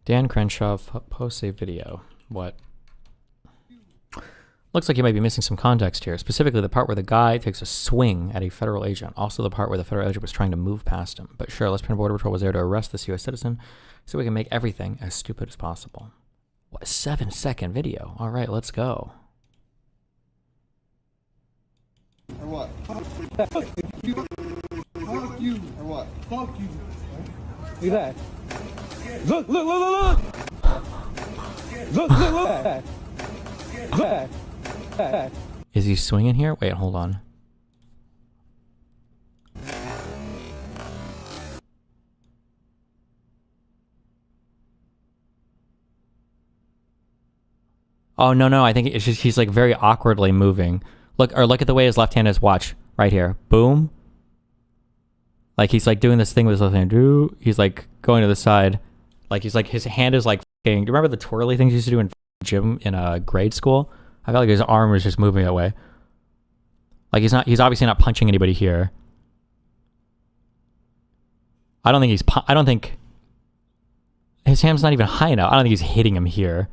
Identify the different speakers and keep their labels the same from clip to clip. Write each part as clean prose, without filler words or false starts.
Speaker 1: Dan Crenshaw posts a video. What? Looks like you might be missing some context here, specifically the part where the guy takes a swing at a federal agent, also the part where the federal agent was trying to move past him. But sure, let's pretend Border Patrol was there to arrest this U.S. citizen so we can make everything as stupid as possible. What, a 7-second video? All right, let's go.
Speaker 2: Or what? Fuck you. Fuck you. Or what? Fuck you.
Speaker 3: Look at that. Look, look, look, look, look. Look, look, look. Look.
Speaker 1: Is he swinging here? Wait, hold on. Oh, no, I think it's just he's like very awkwardly moving. Look at the way his left hand is. Watch right here. Boom. Like he's like doing this thing with his left hand. He's like going to the side. Like he's like his hand is like fucking. Do you remember the twirly things you used to do in gym in grade school? I felt like his arm was just moving that way. Like he's obviously not punching anybody here. I don't think his hand's not even high enough. I don't think he's hitting him here.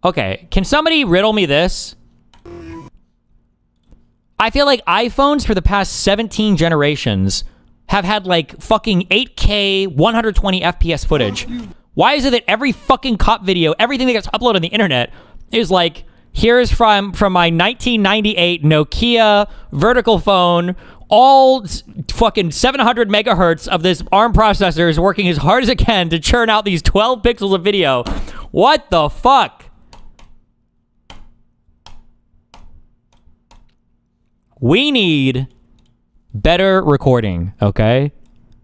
Speaker 1: Okay, can somebody riddle me this? I feel like iPhones for the past 17 generations have had like fucking 8K 120 FPS footage. Why is it that every fucking cop video, everything that gets uploaded on the internet is like, here's from my 1998 Nokia vertical phone, all fucking 700 megahertz of this ARM processor is working as hard as it can to churn out these 12 pixels of video. What the fuck? We need better recording, okay?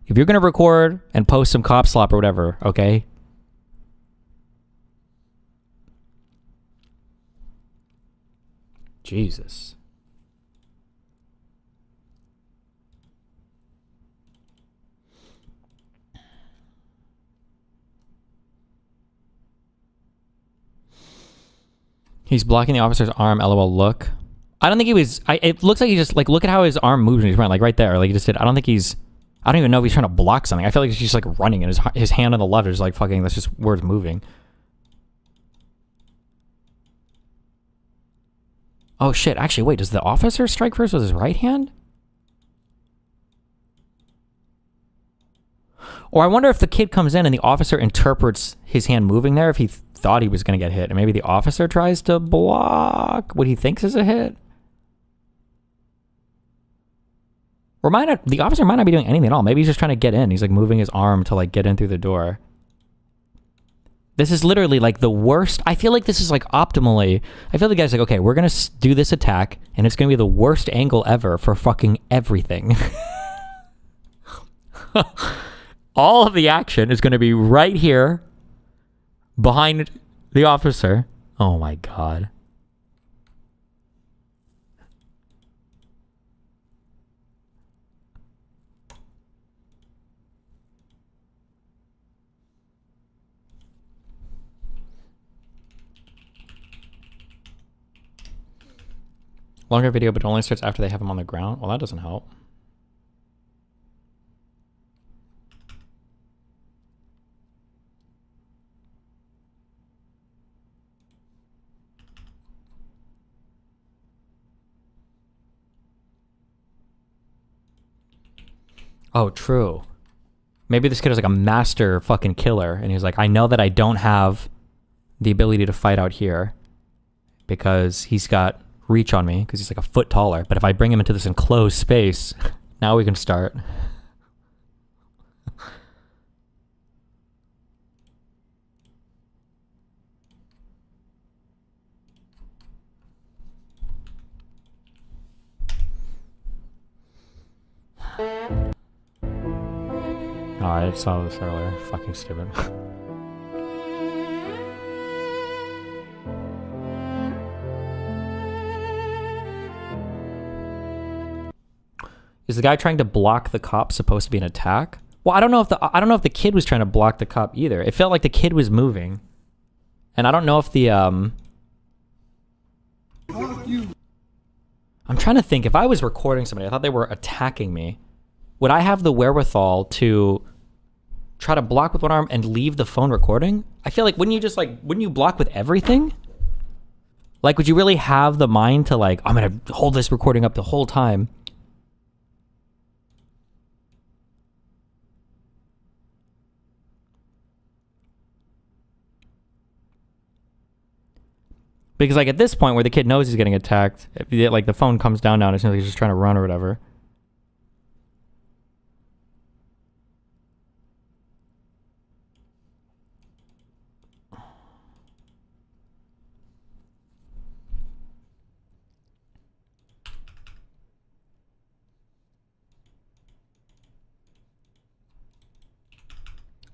Speaker 1: If you're going to record and post some cop slop or whatever, okay? Jesus. He's blocking the officer's arm, LOL, look. I don't think he was, it looks like he just, like, look at how his arm moves when he's running, like right there, like he just did. I don't even know if he's trying to block something. I feel like he's just like running and his hand on the left is like fucking, that's just where it's moving. Oh shit, actually, wait, does the officer strike first with his right hand? Or I wonder if the kid comes in and the officer interprets his hand moving there if he thought he was going to get hit. And maybe the officer tries to block what he thinks is a hit. Or the officer might not be doing anything at all. Maybe he's just trying to get in. He's like moving his arm to like get in through the door. This is literally like the worst. I feel like this is like optimally. I feel the guy's like, okay, we're going to do this attack and it's going to be the worst angle ever for fucking everything. All of the action is going to be right here behind the officer. Oh my God. Longer video, but it only starts after they have him on the ground. Well, that doesn't help. Oh, true. Maybe this kid is like a master fucking killer, and he's like, I know that I don't have the ability to fight out here because he's got reach on me because he's like a foot taller. But if I bring him into this enclosed space, now we can start. Oh, I saw this earlier. Fucking stupid. Is the guy trying to block the cop supposed to be an attack? Well, I don't know if the kid was trying to block the cop either. It felt like the kid was moving. And I don't know if the
Speaker 2: Fuck you.
Speaker 1: I'm trying to think, if I was recording somebody, I thought they were attacking me. Would I have the wherewithal to try to block with one arm and leave the phone recording? I feel like, wouldn't you block with everything? Like, would you really have the mind to like, I'm going to hold this recording up the whole time? Because like at this point where the kid knows he's getting attacked, like the phone comes down now and it seems like he's just trying to run or whatever.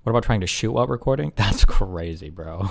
Speaker 1: What about trying to shoot while recording? That's crazy, bro.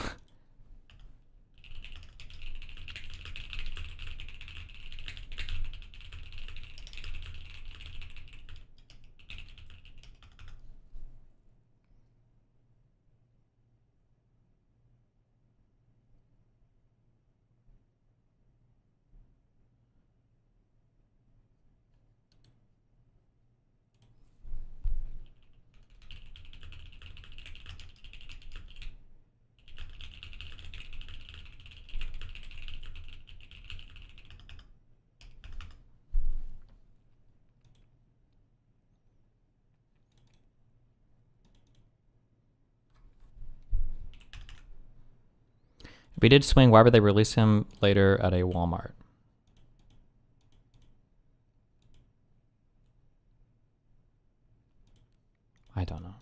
Speaker 1: If he did swing, why would they release him later at a Walmart? I don't know.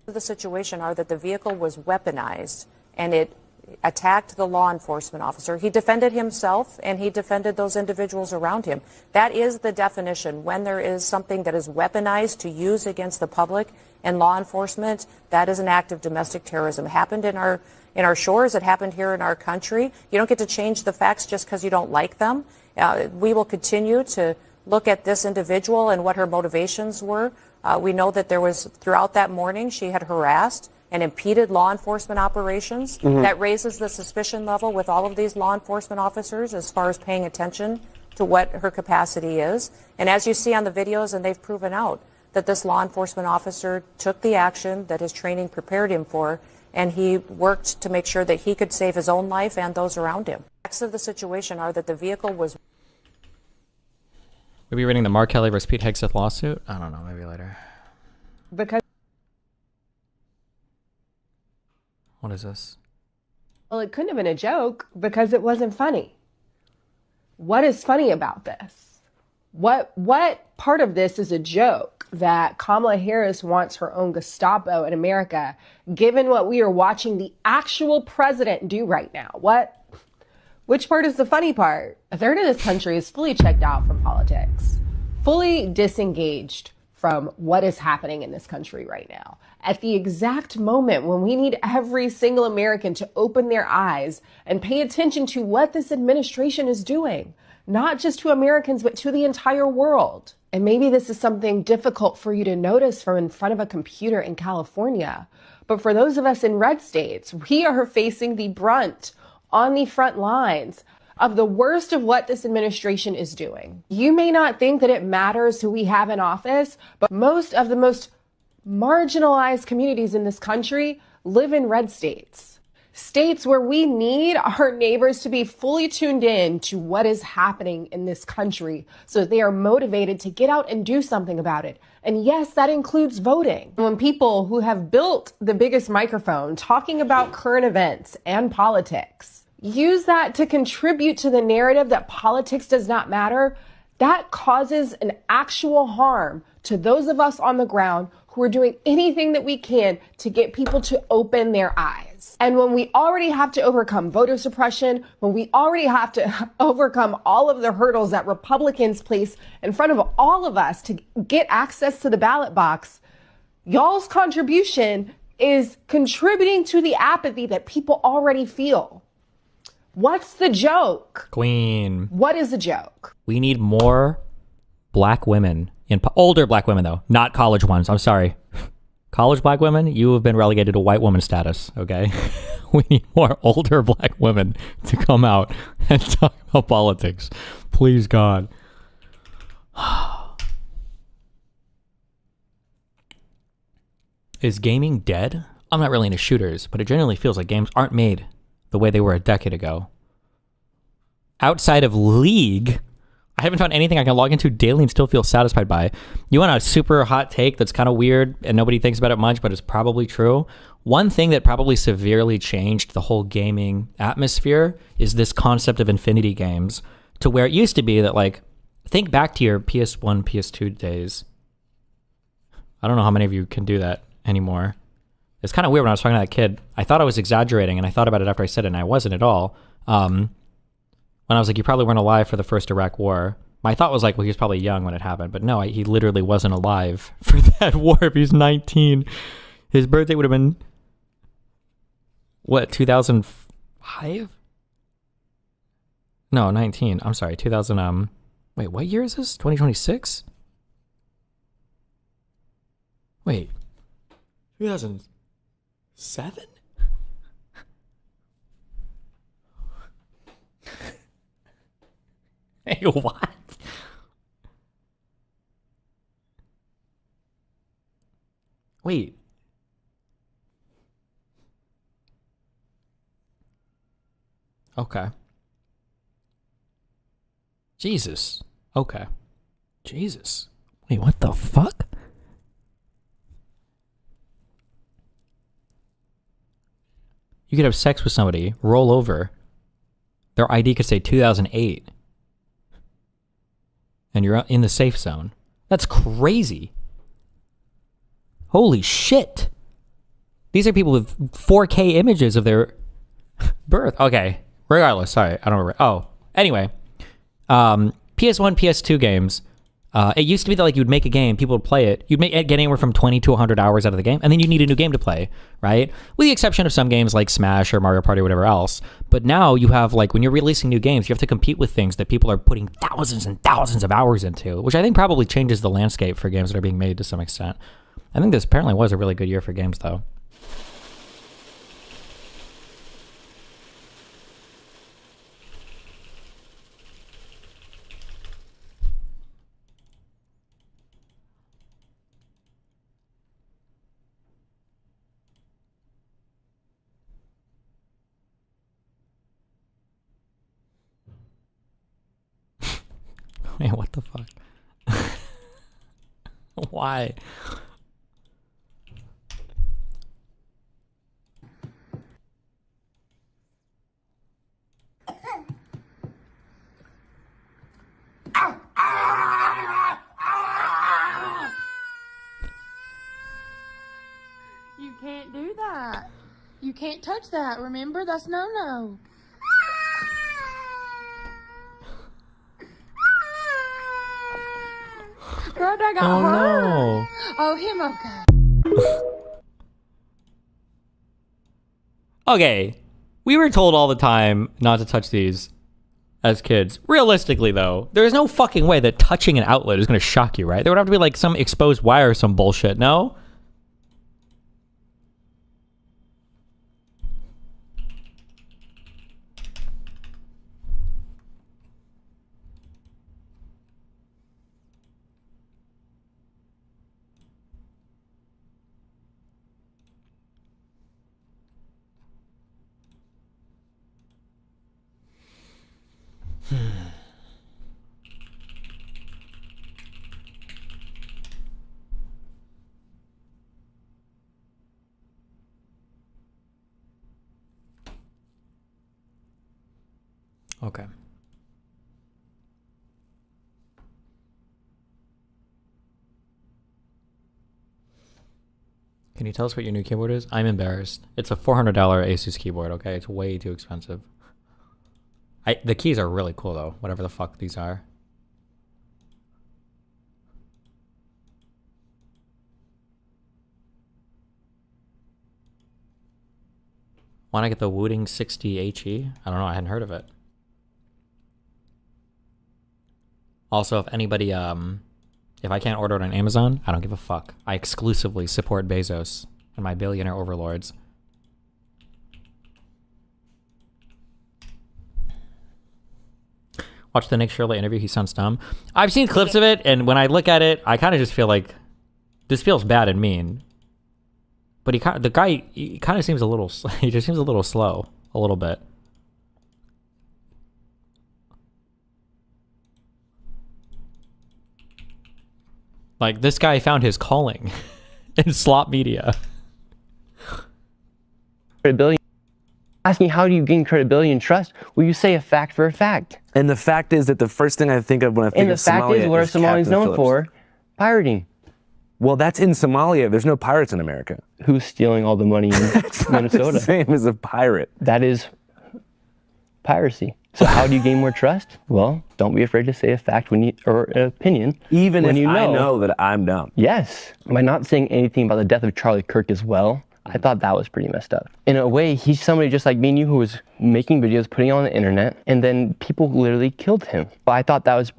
Speaker 4: The situation are that the vehicle was weaponized and it attacked the law enforcement officer. He defended himself and he defended those individuals around him. That is the definition. When there is something that is weaponized to use against the public and law enforcement, that is an act of domestic terrorism. It happened in our shores. It happened here in our country. You don't get to change the facts just because you don't like them. We will continue to look at this individual and what her motivations were. We know that there was, throughout that morning, she had harassed and impeded law enforcement operations. That raises the suspicion level with all of these law enforcement officers as far as paying attention to what her capacity is. And as you see on the videos, and they've proven out, that this law enforcement officer took the action that his training prepared him for, and he worked to make sure that he could save his own life and those around him. The facts of the situation are that the vehicle was...
Speaker 1: We'll be reading the Mark Kelly versus Pete Hegseth lawsuit? I don't know, maybe later.
Speaker 5: Because...
Speaker 1: What is this?
Speaker 5: Well, it couldn't have been a joke because it wasn't funny. What is funny about this? What part of this is a joke that Kamala Harris wants her own Gestapo in America, given what we are watching the actual president do right now? Which part is the funny part? A third of this country is fully checked out from politics, fully disengaged from what is happening in this country right now. At the exact moment when we need every single American to open their eyes and pay attention to what this administration is doing, not just to Americans, but to the entire world. And maybe this is something difficult for you to notice from in front of a computer in California. But for those of us in red states, we are facing the brunt on the front lines of the worst of what this administration is doing. You may not think that it matters who we have in office, but most of the most marginalized communities in this country live in red states. States where we need our neighbors to be fully tuned in to what is happening in this country so that they are motivated to get out and do something about it. And yes, that includes voting. When people who have built the biggest microphone talking about current events and politics use that to contribute to the narrative that politics does not matter, that causes an actual harm to those of us on the ground who are doing anything that we can to get people to open their eyes. And when we already have to overcome voter suppression, when we already have to overcome all of the hurdles that Republicans place in front of all of us to get access to the ballot box, Y'all's contribution is contributing to the apathy that people already feel. What's the joke?
Speaker 1: Queen.
Speaker 5: What is the joke?
Speaker 1: We need more black women older black women though, not college ones. I'm sorry. College black women, you have been relegated to white woman status, okay? We need more older black women to come out and talk about politics. Please, God. Is gaming dead? I'm not really into shooters, but it generally feels like games aren't made the way they were a decade ago. Outside of League, I haven't found anything I can log into daily and still feel satisfied by. You want a super hot take that's kind of weird and nobody thinks about it much, but it's probably true? One thing that probably severely changed the whole gaming atmosphere is this concept of infinity games, to where it used to be that, like, think back to your PS1, PS2 days. I don't know how many of you can do that anymore. It's kind of weird when I was talking to that kid. I thought I was exaggerating, and I thought about it after I said it, and I wasn't at all. When I was like, you probably weren't alive for the first Iraq war. My thought was like, well, he was probably young when it happened. But no, he literally wasn't alive for that war if he's 19. His birthday would have been, what, 2005? No, 19. I'm sorry, 2000, wait, what year is this? 2026? Wait, 2007? Hey, what? Wait. Okay. Jesus. Okay. Jesus. Wait, what the fuck? You could have sex with somebody, roll over. Their ID could say 2008. And you're in the safe zone. That's crazy. Holy shit. These are people with 4K images of their birth. Okay. Regardless, sorry. I don't remember. Oh, anyway. PS1, PS2 games. It used to be that, like, you'd make a game, people would play it. You'd get anywhere from 20 to 100 hours out of the game, and then you need a new game to play, right? With the exception of some games like Smash or Mario Party or whatever else. But now you have, like, when you're releasing new games, you have to compete with things that people are putting thousands and thousands of hours into, which I think probably changes the landscape for games that are being made to some extent. I think this apparently was a really good year for games, though. Man, what the fuck? Why?
Speaker 6: You can't do that. You can't touch that, remember? That's no-no. Girl, that got hurt.
Speaker 1: No.
Speaker 6: Oh, him okay.
Speaker 1: Okay, we were told all the time not to touch these as kids. Realistically, though, there's no fucking way that touching an outlet is going to shock you, right? There would have to be, like, some exposed wire or some bullshit, no? Okay. Can you tell us what your new keyboard is? I'm embarrassed. It's a $400 Asus keyboard, okay? It's way too expensive. The keys are really cool, though, whatever the fuck these are. Want to get the Wooting 60 HE? I don't know. I hadn't heard of it. Also, if anybody, if I can't order it on Amazon, I don't give a fuck. I exclusively support Bezos and my billionaire overlords. Watch the Nick Shirley interview. He sounds dumb. I've seen clips of it, and when I look at it, I kind of just feel like this feels bad and mean. But he kind of seems a little. He just seems a little slow, a little bit. Like, this guy found his calling in slop media.
Speaker 7: Credibility. Asking how do you gain credibility and trust? Well, you say a fact for a fact.
Speaker 8: And the fact is that the first thing I think of when I think
Speaker 7: And the
Speaker 8: of
Speaker 7: fact
Speaker 8: Somalia
Speaker 7: is, what are
Speaker 8: is
Speaker 7: Somalians
Speaker 8: Captain
Speaker 7: known
Speaker 8: Phillips.
Speaker 7: for? Pirating.
Speaker 8: Well, that's in Somalia. There's no pirates in America.
Speaker 7: Who's stealing all the money in
Speaker 8: It's not
Speaker 7: Minnesota?
Speaker 8: the same as a pirate.
Speaker 7: That is piracy. So how do you gain more trust? Well, don't be afraid to say a fact when you, or an opinion.
Speaker 8: Even
Speaker 7: when
Speaker 8: if
Speaker 7: you
Speaker 8: I know that I'm dumb.
Speaker 7: Yes. By not saying anything about the death of Charlie Kirk as well, I thought that was pretty messed up. In a way, he's somebody just like me and you who was making videos, putting it on the internet, and then people literally killed him. But I thought that was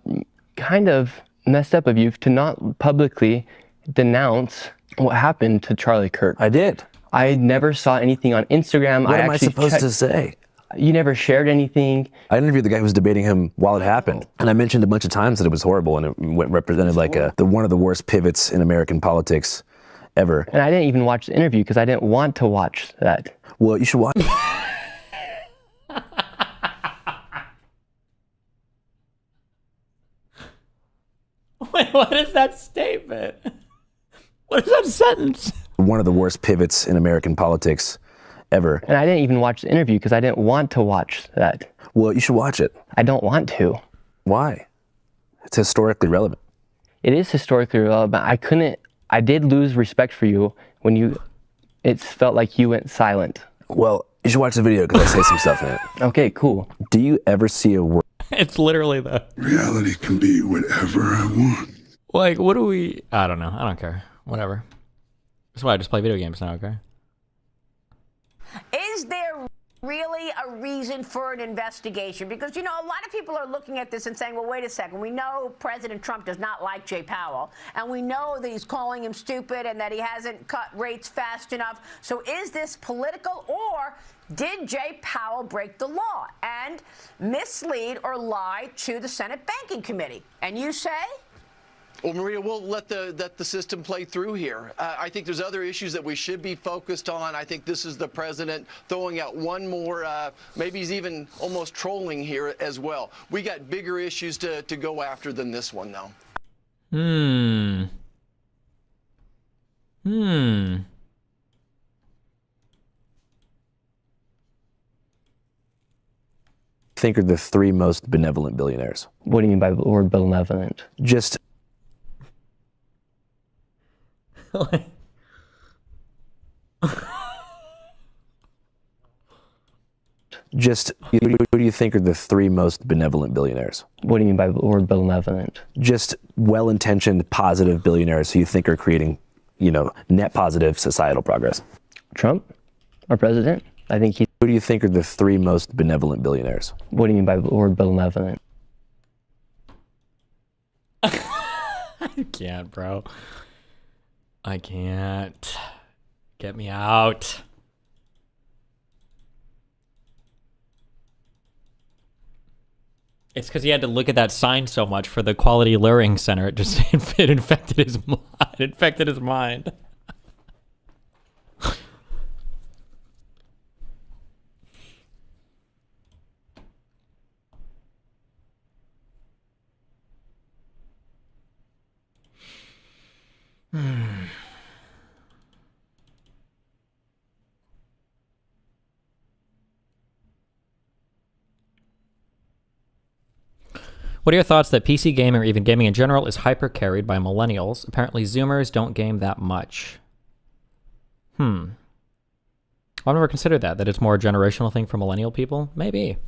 Speaker 7: kind of messed up of you to not publicly denounce what happened to Charlie Kirk.
Speaker 8: I did.
Speaker 7: I never saw anything on Instagram.
Speaker 8: What am I supposed to say?
Speaker 7: You never shared anything.
Speaker 8: I interviewed the guy who was debating him while it happened, and I mentioned a bunch of times that it was horrible, and it represented like one of the worst pivots in American politics ever.
Speaker 7: And I didn't even watch the interview because I didn't want to watch that.
Speaker 8: Well, you should watch.
Speaker 1: Wait, what is that statement? What is that sentence?
Speaker 8: One of the worst pivots in American politics ever.
Speaker 7: And I didn't even watch the interview because I didn't want to watch that.
Speaker 8: Well, you should watch it.
Speaker 7: I don't want to.
Speaker 8: Why? It's historically relevant.
Speaker 7: It is historically relevant. I did lose respect for you when it felt like you went silent.
Speaker 8: Well, you should watch the video because I say some stuff in it.
Speaker 7: Okay, cool.
Speaker 8: Do you ever see a word?
Speaker 1: It's literally the...
Speaker 9: Reality can be whatever I want.
Speaker 1: Like, what do we... I don't know. I don't care. Whatever. That's why I just play video games now, okay?
Speaker 10: Is there really a reason for an investigation? Because, you know, a lot of people are looking at this and saying, well, wait a second. We know President Trump does not like Jay Powell, and we know that he's calling him stupid and that he hasn't cut rates fast enough. So is this political, or did Jay Powell break the law and mislead or lie to the Senate Banking Committee? And you say?
Speaker 11: Well, Maria, we'll let the system play through here. I think there's other issues that we should be focused on. I think this is the president throwing out one more, maybe he's even almost trolling here as well. We got bigger issues to go after than this one, though.
Speaker 8: I think are the three most benevolent billionaires.
Speaker 7: What do you mean by the word benevolent?
Speaker 8: Just who do you think are the three most benevolent billionaires?
Speaker 7: What do you mean by the word benevolent?
Speaker 8: Just well-intentioned, positive billionaires who you think are creating, you know, net positive societal progress.
Speaker 7: Trump? Our president? I think he...
Speaker 8: Who do you think are the three most benevolent billionaires?
Speaker 7: What do you mean by the word benevolent?
Speaker 1: I can't, bro. I can't. Get me out. It's because he had to look at that sign so much for the Quality Luring Center. It just it infected his mind. It infected his mind. What are your thoughts that PC gaming or even gaming in general is hyper carried by millennials? Apparently Zoomers don't game that much. I've never considered that it's more a generational thing for millennial people. Maybe.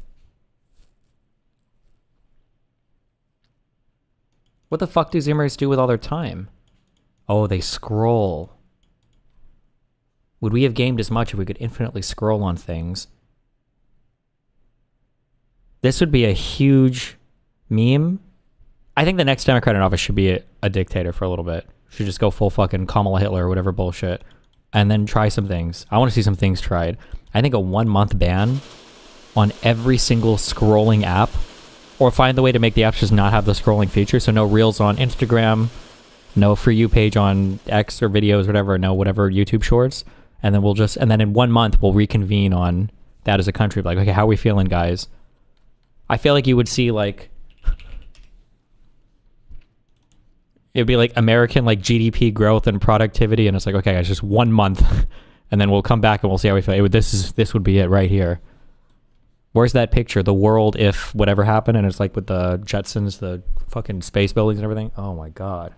Speaker 1: What the fuck do Zoomers do with all their time? Oh, they scroll. Would we have gamed as much if we could infinitely scroll on things? This would be a huge meme. I think the next Democrat in office should be a dictator for a little bit. Should just go full fucking Kamala Hitler or whatever bullshit. And then try some things. I want to see some things tried. I think a 1-month ban on every single scrolling app, or find the way to make the apps just not have the scrolling feature. So no reels on Instagram, no For You page on X or videos, whatever, no whatever YouTube shorts. And then and then in 1 month, we'll reconvene on that as a country. Like, okay, how are we feeling, guys? I feel like you would see like, it'd be like American like GDP growth and productivity. And it's like, okay, guys, just 1 month. And then we'll come back and we'll see how we feel. This would be it right here. Where's that picture? The world if whatever happened, and it's like with the Jetsons, the fucking space buildings and everything. Oh my god.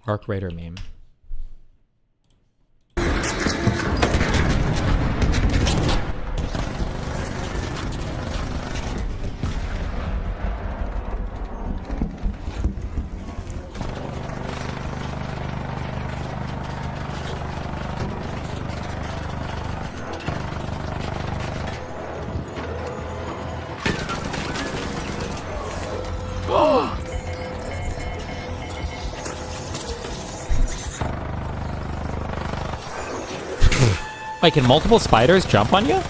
Speaker 1: Arc Raider meme. Like, can multiple spiders jump on you?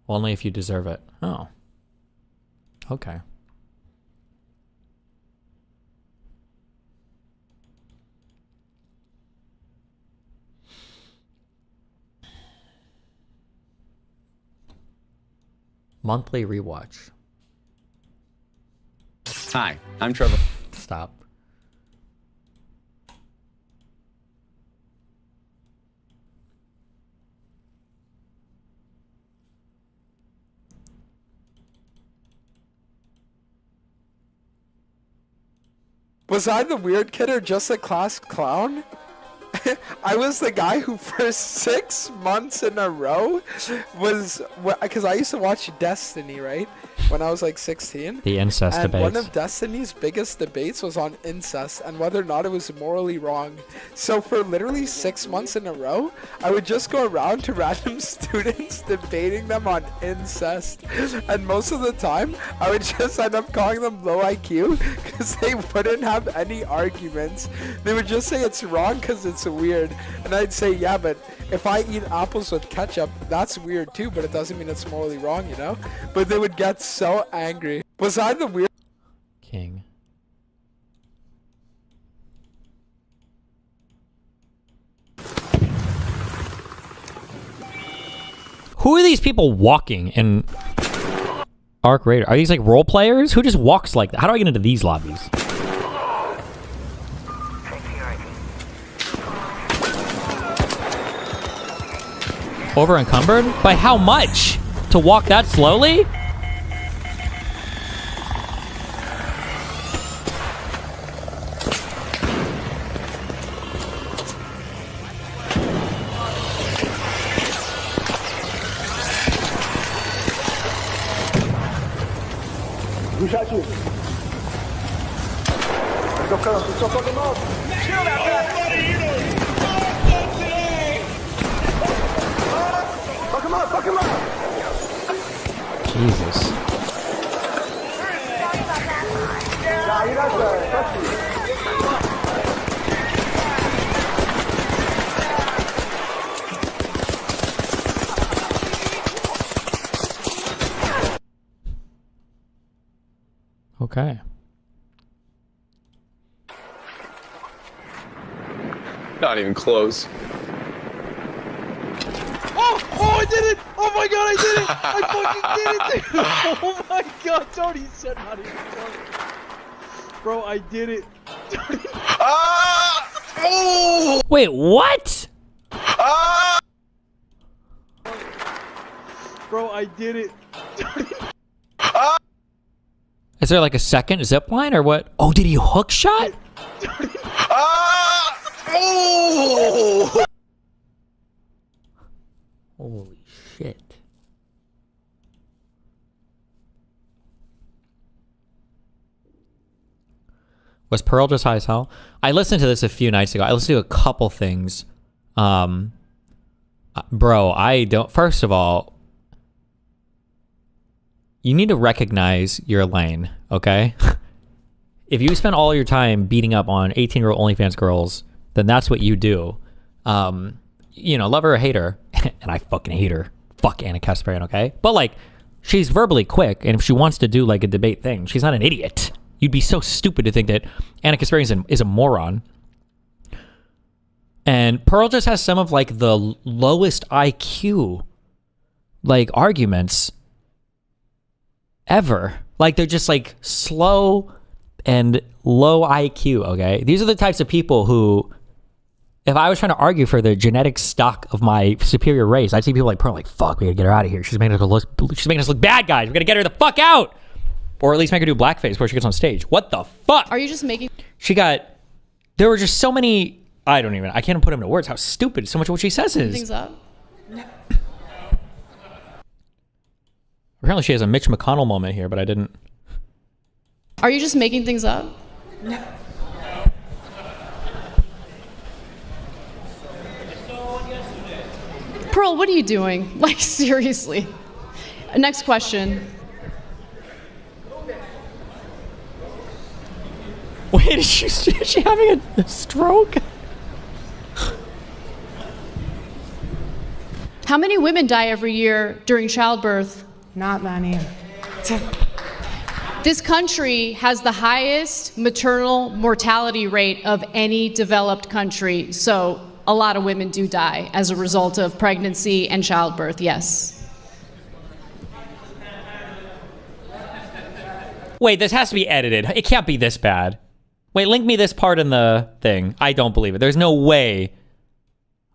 Speaker 1: Only if you deserve it. Oh. Okay. Monthly rewatch.
Speaker 12: Hi, I'm Trevor.
Speaker 1: Stop.
Speaker 13: Was I the weird kid or just a class clown? I was the guy who for 6 months in a row was, because I used to watch Destiny, right? When I was like 16.
Speaker 1: The incest
Speaker 13: and
Speaker 1: debates.
Speaker 13: One of Destiny's biggest debates was on incest and whether or not it was morally wrong. So for literally 6 months in a row, I would just go around to random students debating them on incest. And most of the time, I would just end up calling them low IQ because they wouldn't have any arguments. They would just say it's wrong because it's weird. And I'd say, yeah, but if I eat apples with ketchup, that's weird too, but it doesn't mean it's morally wrong, you know? But they would get so angry. Was I the weird
Speaker 1: King? Who are these people walking in Arc Raider? Are these like role players? Who just walks like that? How do I get into these lobbies? Over encumbered? By how much? To walk that slowly?
Speaker 2: Who shot you? Let's go cut him. Let's go fuck him up. Kill that bastard. Fuck him up. Fuck him up.
Speaker 1: Jesus.
Speaker 2: Nah, you got that. Fuck you.
Speaker 1: Okay.
Speaker 12: Not even close.
Speaker 14: Oh, I did it! Oh my god, I did it! I fucking did it, dude! Oh my god, Tony said not even close. Bro, I did it.
Speaker 12: Oh!
Speaker 1: Wait, what?
Speaker 14: Bro, I did it.
Speaker 1: Is there like a second zip line or what? Oh, did he hook shot?
Speaker 12: Oh!
Speaker 1: Holy shit. Was Pearl just high as hell? I listened to this a few nights ago. I listened to a couple things. Bro, I don't... First of all, you need to recognize your lane, okay? If you spend all your time beating up on 18-year-old OnlyFans girls, then that's what you do. You know, love her or hate her, and I fucking hate her. Fuck Anna Kasparian, okay? But like, she's verbally quick, and if she wants to do like a debate thing, she's not an idiot. You'd be so stupid to think that Anna Kasparian is a moron. And Pearl just has some of like the lowest IQ like arguments ever. Like they're just like slow and low IQ, okay? These are the types of people who, if I was trying to argue for the genetic stock of my superior race, I'd see people like Pearl like, fuck, we gotta get her out of here. She's making us look bad, guys. We gotta get her the fuck out. Or at least make her do blackface before she gets on stage. What the fuck?
Speaker 6: Are you just making...
Speaker 1: There were just so many... I can't put them into words how stupid so much of what she says is.
Speaker 6: Things up?
Speaker 1: Apparently she has a Mitch McConnell moment here, but I didn't.
Speaker 6: Are you just making things up? Pearl, what are you doing? Like, seriously. Next question.
Speaker 1: Wait, is she having a stroke?
Speaker 6: How many women die every year during childbirth?
Speaker 5: Not many.
Speaker 6: This country has the highest maternal mortality rate of any developed country, so a lot of women do die as a result of pregnancy and childbirth, yes.
Speaker 1: Wait, this has to be edited. It can't be this bad. Wait, link me this part in the thing. I don't believe it. There's no way.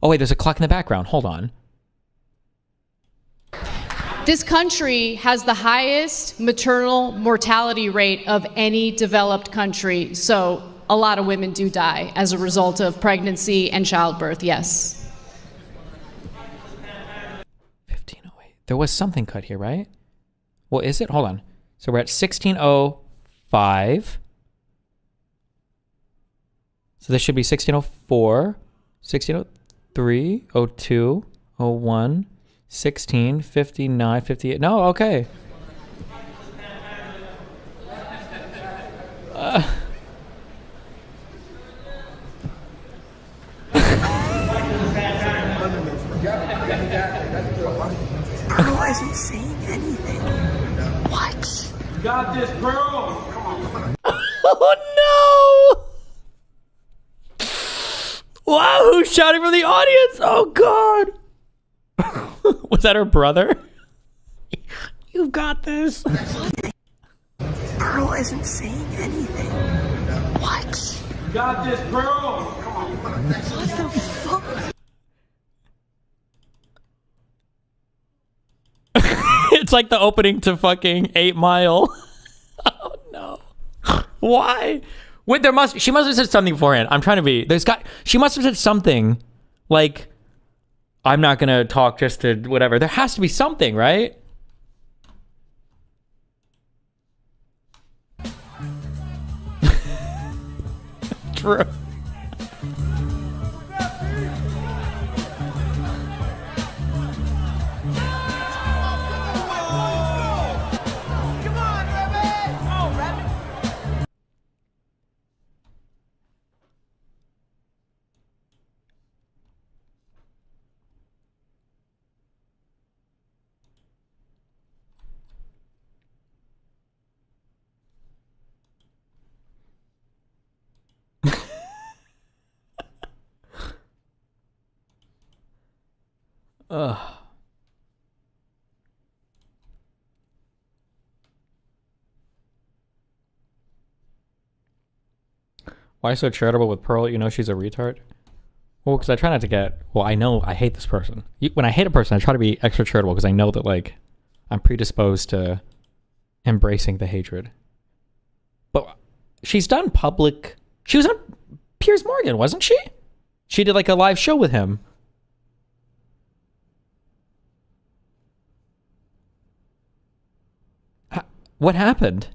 Speaker 1: Oh wait, there's a clock in the background. Hold on.
Speaker 6: This country has the highest maternal mortality rate of any developed country, so a lot of women do die as a result of pregnancy and childbirth, yes.
Speaker 1: 1508. There was something cut here, right? Well, is it? Hold on. So we're at 1605. So this should be 1604, 1603, 02, 01, 16, 59, 58. No, okay.
Speaker 15: Pearl isn't saying anything. What?
Speaker 14: You got this, Pearl.
Speaker 1: Oh no! Wow, who's shouting from the audience? Oh God! Was that her brother? You've got this.
Speaker 15: Pearl isn't saying anything. What?
Speaker 14: You got this, Pearl.
Speaker 15: What the fuck?
Speaker 1: It's like the opening to fucking 8 Mile. Oh no. Why? Wait, she must have said something beforehand. I'm trying to be, she must have said something like, I'm not gonna talk just to whatever. There has to be something, right? True. Ugh. Why so charitable with Pearl? You know she's a retard? Well, because I try not to get... Well, I know I hate this person. When I hate a person, I try to be extra charitable because I know that, like, I'm predisposed to embracing the hatred. But she's done public... She was on Piers Morgan, wasn't she? She did, like, a live show with him. What happened?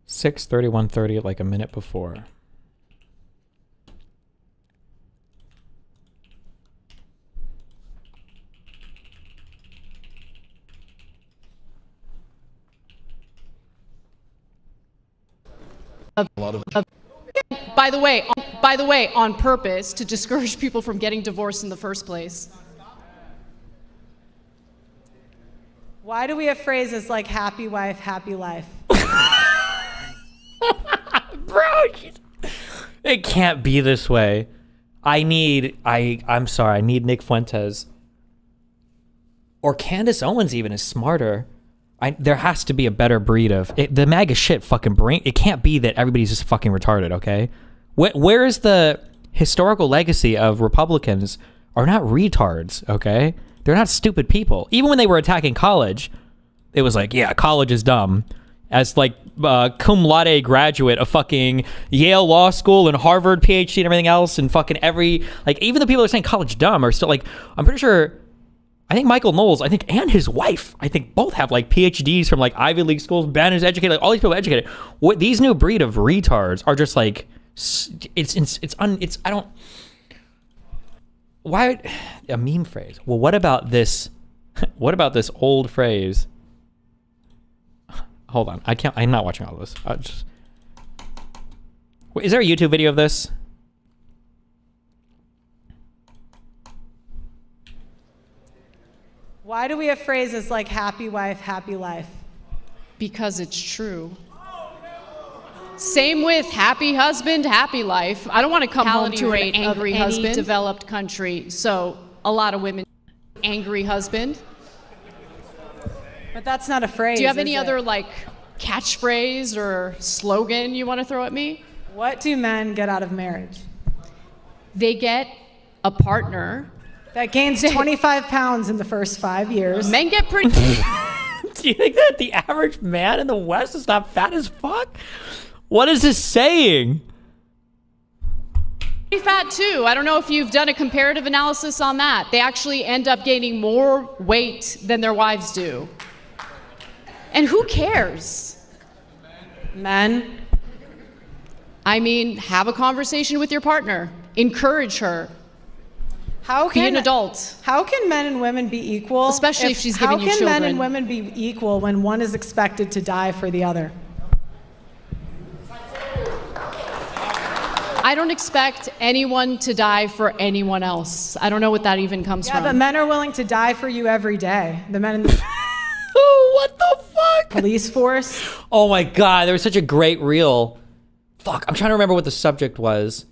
Speaker 1: (6:31:30), like a minute before.
Speaker 6: By the way, on purpose to discourage people from getting divorced in the first place.
Speaker 16: Why do we have phrases like happy wife, happy life?
Speaker 1: Bro, it can't be this way. I'm sorry, I need Nick Fuentes. Or Candace Owens even is smarter. There has to be a better breed of... the MAGA shit fucking brain... It can't be that everybody's just fucking retarded, okay? Where is the historical legacy of Republicans are not retards, okay? They're not stupid people. Even when they were attacking college, it was like, yeah, college is dumb. As like cum laude graduate of fucking Yale Law School and Harvard PhD and everything else, and fucking like even the people that are saying college dumb are still like, I'm pretty sure, I think Michael Knowles, and his wife, I think both have like PhDs from like Ivy League schools. Ben is educated, like all these people are educated. What these new breed of retards are just like, I don't, why, a meme phrase. Well, what about this, what about this old phrase? Hold on, I'm not watching all this. Is there a YouTube video of this?
Speaker 16: Why do we have phrases like happy wife, happy life?
Speaker 6: Because it's true. Same with happy husband, happy life. I don't want to come home to an angry husband. Developed country, so a lot of women, angry husband.
Speaker 16: But that's not a phrase.
Speaker 6: Do you have any other like catchphrase or slogan you want to throw at me?
Speaker 16: What do men get out of marriage?
Speaker 6: They get a partner
Speaker 16: that gains 25 pounds in the first 5 years.
Speaker 6: Men get pretty...
Speaker 1: Do you think that the average man in the West is not fat as fuck? What is this saying?
Speaker 6: Pretty fat too. I don't know if you've done a comparative analysis on that. They actually end up gaining more weight than their wives do. And who cares?
Speaker 16: Men.
Speaker 6: I mean, have a conversation with your partner. Encourage her.
Speaker 16: Be
Speaker 6: an adult.
Speaker 16: How can men and women be equal?
Speaker 6: Especially if she's giving you children.
Speaker 16: How can men and women be equal when one is expected to die for the other?
Speaker 6: I don't expect anyone to die for anyone else. I don't know what that even comes from.
Speaker 16: Yeah, but men are willing to die for you every day. The men in the
Speaker 1: what the fuck?
Speaker 16: Police force.
Speaker 1: Oh my god, there was such a great reel. Fuck, I'm trying to remember what the subject was.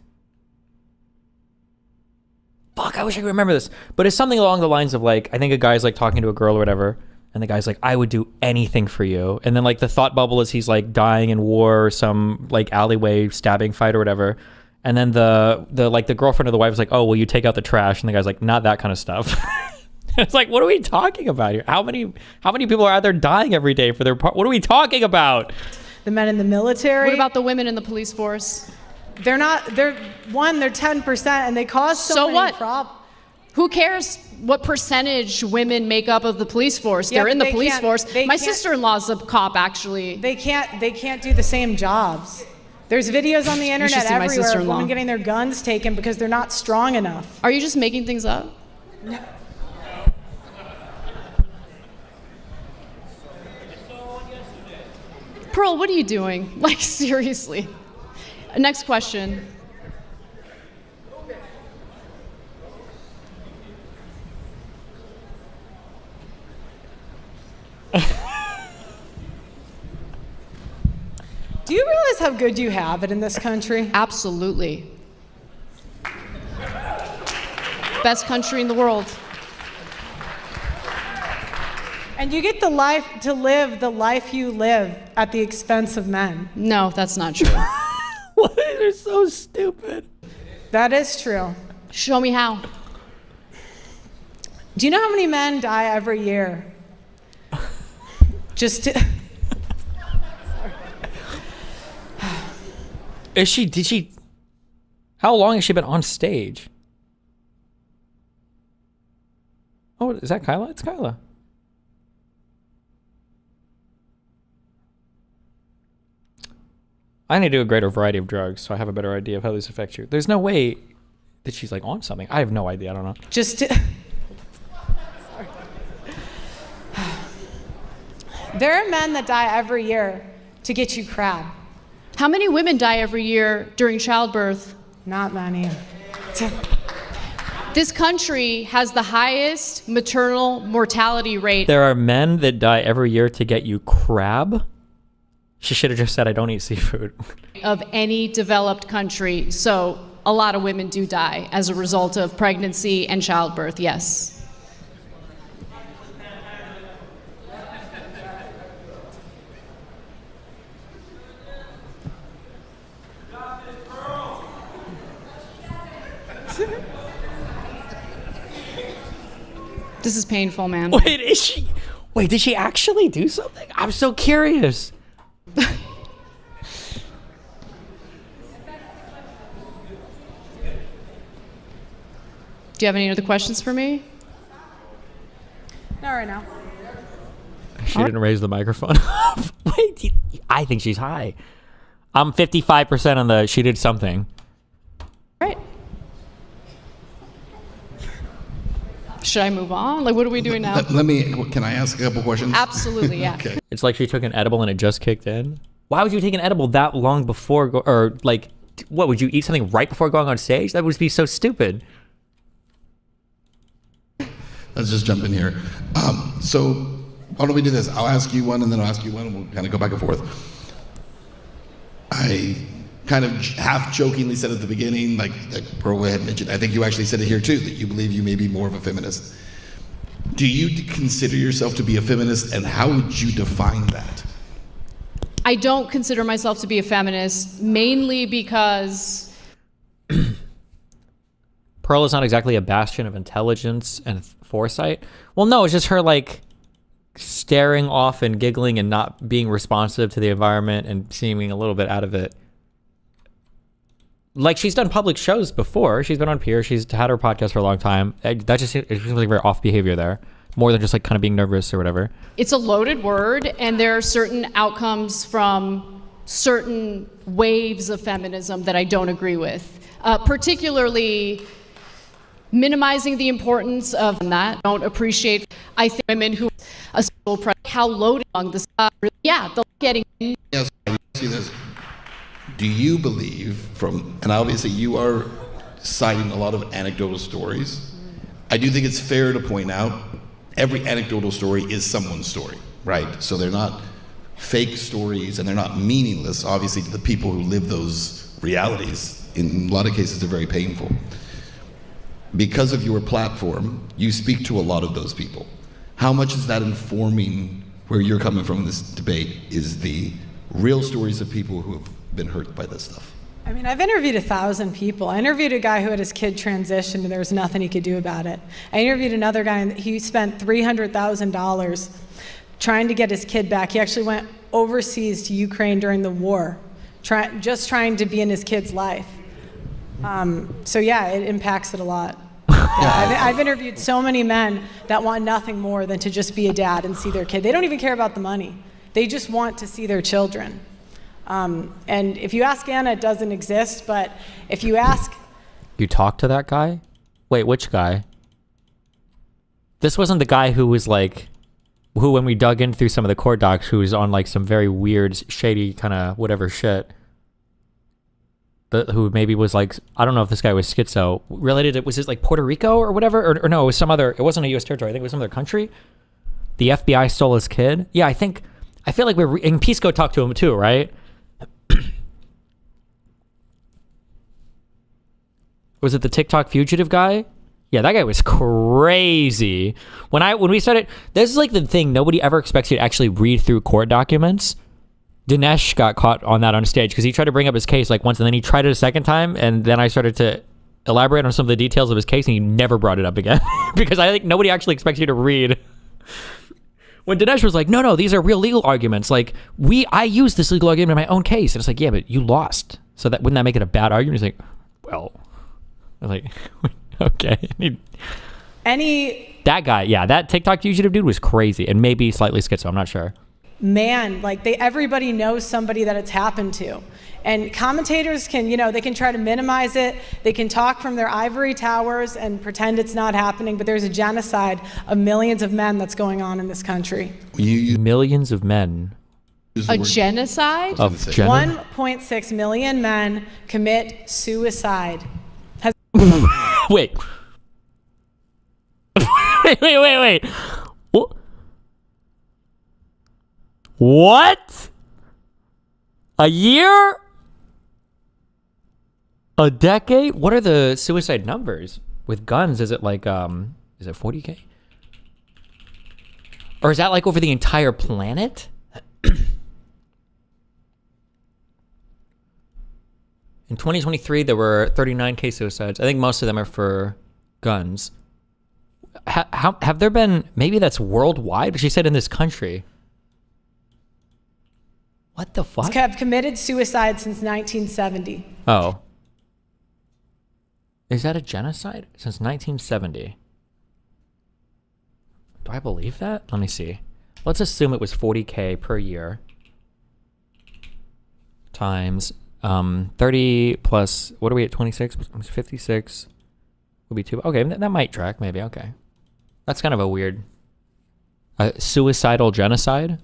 Speaker 1: Fuck, I wish I could remember this. But it's something along the lines of like, I think a guy's like talking to a girl or whatever, and the guy's like, I would do anything for you. And then like the thought bubble is he's like dying in war or some like alleyway stabbing fight or whatever. And then the girlfriend of the wife is like, oh, will you take out the trash? And the guy's like, not that kind of stuff. It's like, what are we talking about here? How many people are out there dying every day for their part? What are we talking about?
Speaker 16: The men in the military.
Speaker 6: What about the women in the police force?
Speaker 16: They're 10% and they cause so many problems.
Speaker 6: Who cares what percentage women make up of the police force?
Speaker 16: Yeah,
Speaker 6: they're in the police force. My
Speaker 16: can't-
Speaker 6: sister-in-law's a cop, actually.
Speaker 16: They can't do the same jobs. There's videos on the internet
Speaker 6: see my
Speaker 16: everywhere of
Speaker 6: sister-in-law.
Speaker 16: women getting their guns taken because they're not strong enough.
Speaker 6: Are you just making things up?
Speaker 16: No.
Speaker 6: Pearl, what are you doing? Like, seriously. Next question.
Speaker 16: Do Do you realize how good you have it in this country?
Speaker 6: Absolutely. Best country in the world.
Speaker 16: And you get to live the life you live at the expense of men.
Speaker 6: No, that's not true.
Speaker 1: What? They're so stupid.
Speaker 16: That is true.
Speaker 6: Show me how.
Speaker 16: Do you know how many men die every year? Just to...
Speaker 1: How long has she been on stage? Oh, is that Kyla? It's Kyla. I need to do a greater variety of drugs so I have a better idea of how these affect you. There's no way that she's like on something. I have no idea. I don't know.
Speaker 16: Just to... There are men that die every year to get you crab.
Speaker 6: How many women die every year during childbirth?
Speaker 16: Not many.
Speaker 6: This country has the highest maternal mortality rate.
Speaker 1: There are men that die every year to get you crab? She should have just said, I don't eat seafood.
Speaker 6: Of any developed country. So a lot of women do die as a result of pregnancy and childbirth, yes. This is painful, man.
Speaker 1: Wait, did she actually do something? I'm so curious.
Speaker 6: Do you have any other questions for me?
Speaker 16: Not right now.
Speaker 1: She didn't raise the microphone. Wait, I think she's high. I'm 55% on the she did something.
Speaker 6: Right. Should I move on? Like, what are we doing now?
Speaker 17: Can I ask a couple questions?
Speaker 6: Absolutely, yeah.
Speaker 17: Okay.
Speaker 1: It's like she took an edible and it just kicked in. Why would you take an edible that long before, what, would you eat something right before going on stage? That would be so stupid.
Speaker 17: Let's just jump in here. So why don't we do this? I'll ask you one and then I'll ask you one and we'll kind of go back and forth. I kind of half jokingly said at the beginning, like Pearl had mentioned, I think you actually said it here too, that you believe you may be more of a feminist. Do you consider yourself to be a feminist, and how would you define that?
Speaker 6: I don't consider myself to be a feminist, mainly because...
Speaker 1: Pearl is not exactly a bastion of intelligence and foresight. Well, no, it's just her like staring off and giggling and not being responsive to the environment and seeming a little bit out of it. Like, she's done public shows before. She's been on Peer. She's had her podcast for a long time. That just it seems like very off behavior there, more than just like kind of being nervous or whatever.
Speaker 6: It's a loaded word, and there are certain outcomes from certain waves of feminism that I don't agree with, particularly minimizing the importance of that. Don't appreciate. I think women who a how loaded among the the getting.
Speaker 17: Yes, I see this. Do you believe and obviously you are citing a lot of anecdotal stories. I do think it's fair to point out every anecdotal story is someone's story, right? So they're not fake stories and they're not meaningless, obviously, to the people who live those realities. In a lot of cases, they're very painful. Because of your platform, you speak to a lot of those people. How much is that informing where you're coming from in this debate? Is the real stories of people who have been hurt by this stuff?
Speaker 16: I mean, I've interviewed 1,000 people. I interviewed a guy who had his kid transitioned and there was nothing he could do about it. I interviewed another guy and he spent $300,000 trying to get his kid back. He actually went overseas to Ukraine during the war, just trying to be in his kid's life. So yeah, it impacts it a lot. I've interviewed so many men that want nothing more than to just be a dad and see their kid. They don't even care about the money. They just want to see their children. And if you ask Anna, it doesn't exist, but if you ask...
Speaker 1: You talked to that guy? Wait, which guy? This wasn't the guy who was like, who when we dug in through some of the court docs, who was on like some very weird, shady kind of whatever shit. Who maybe was like, I don't know if this guy was schizo. Related, was it like Puerto Rico or whatever? Or no, it was some other, it wasn't a U.S. territory. I think it was some other country. The FBI stole his kid. Yeah, I feel like and Pisco talked to him too, right? Was it the TikTok fugitive guy? Yeah, that guy was crazy. When we started, this is like the thing, nobody ever expects you to actually read through court documents. Dinesh got caught on that on stage because he tried to bring up his case like once, and then he tried it a second time, and then I started to elaborate on some of the details of his case, and he never brought it up again because I think nobody actually expects you to read. When Dinesh was like, no, these are real legal arguments. Like, I used this legal argument in my own case. And it's like, yeah, but you lost. So wouldn't that make it a bad argument? He's like, well, I'm like, okay. That guy, yeah, that TikTok fugitive dude was crazy and maybe slightly schizo. I'm not sure.
Speaker 16: Man, like everybody knows somebody that it's happened to. And commentators can, they can try to minimize it. They can talk from their ivory towers and pretend it's not happening, but there's a genocide of millions of men that's going on in this country.
Speaker 1: Millions of men.
Speaker 6: A genocide?
Speaker 16: 1.6 million men commit suicide.
Speaker 1: Wait. Wait. What? A year? A decade? What are the suicide numbers with guns? Is it like, is it 40K? Or is that like over the entire planet? In 2023, there were 39K suicides. I think most of them are for guns. Have there been, maybe that's worldwide, but she said in this country. What the fuck?
Speaker 16: Have committed suicide since 1970.
Speaker 1: Oh. Is that a genocide? Since 1970. Do I believe that? Let me see. Let's assume it was 40K per year. Times 30 plus, what are we at, 26? 56 would be 2. Okay, that might track maybe, okay. That's kind of a weird... suicidal genocide?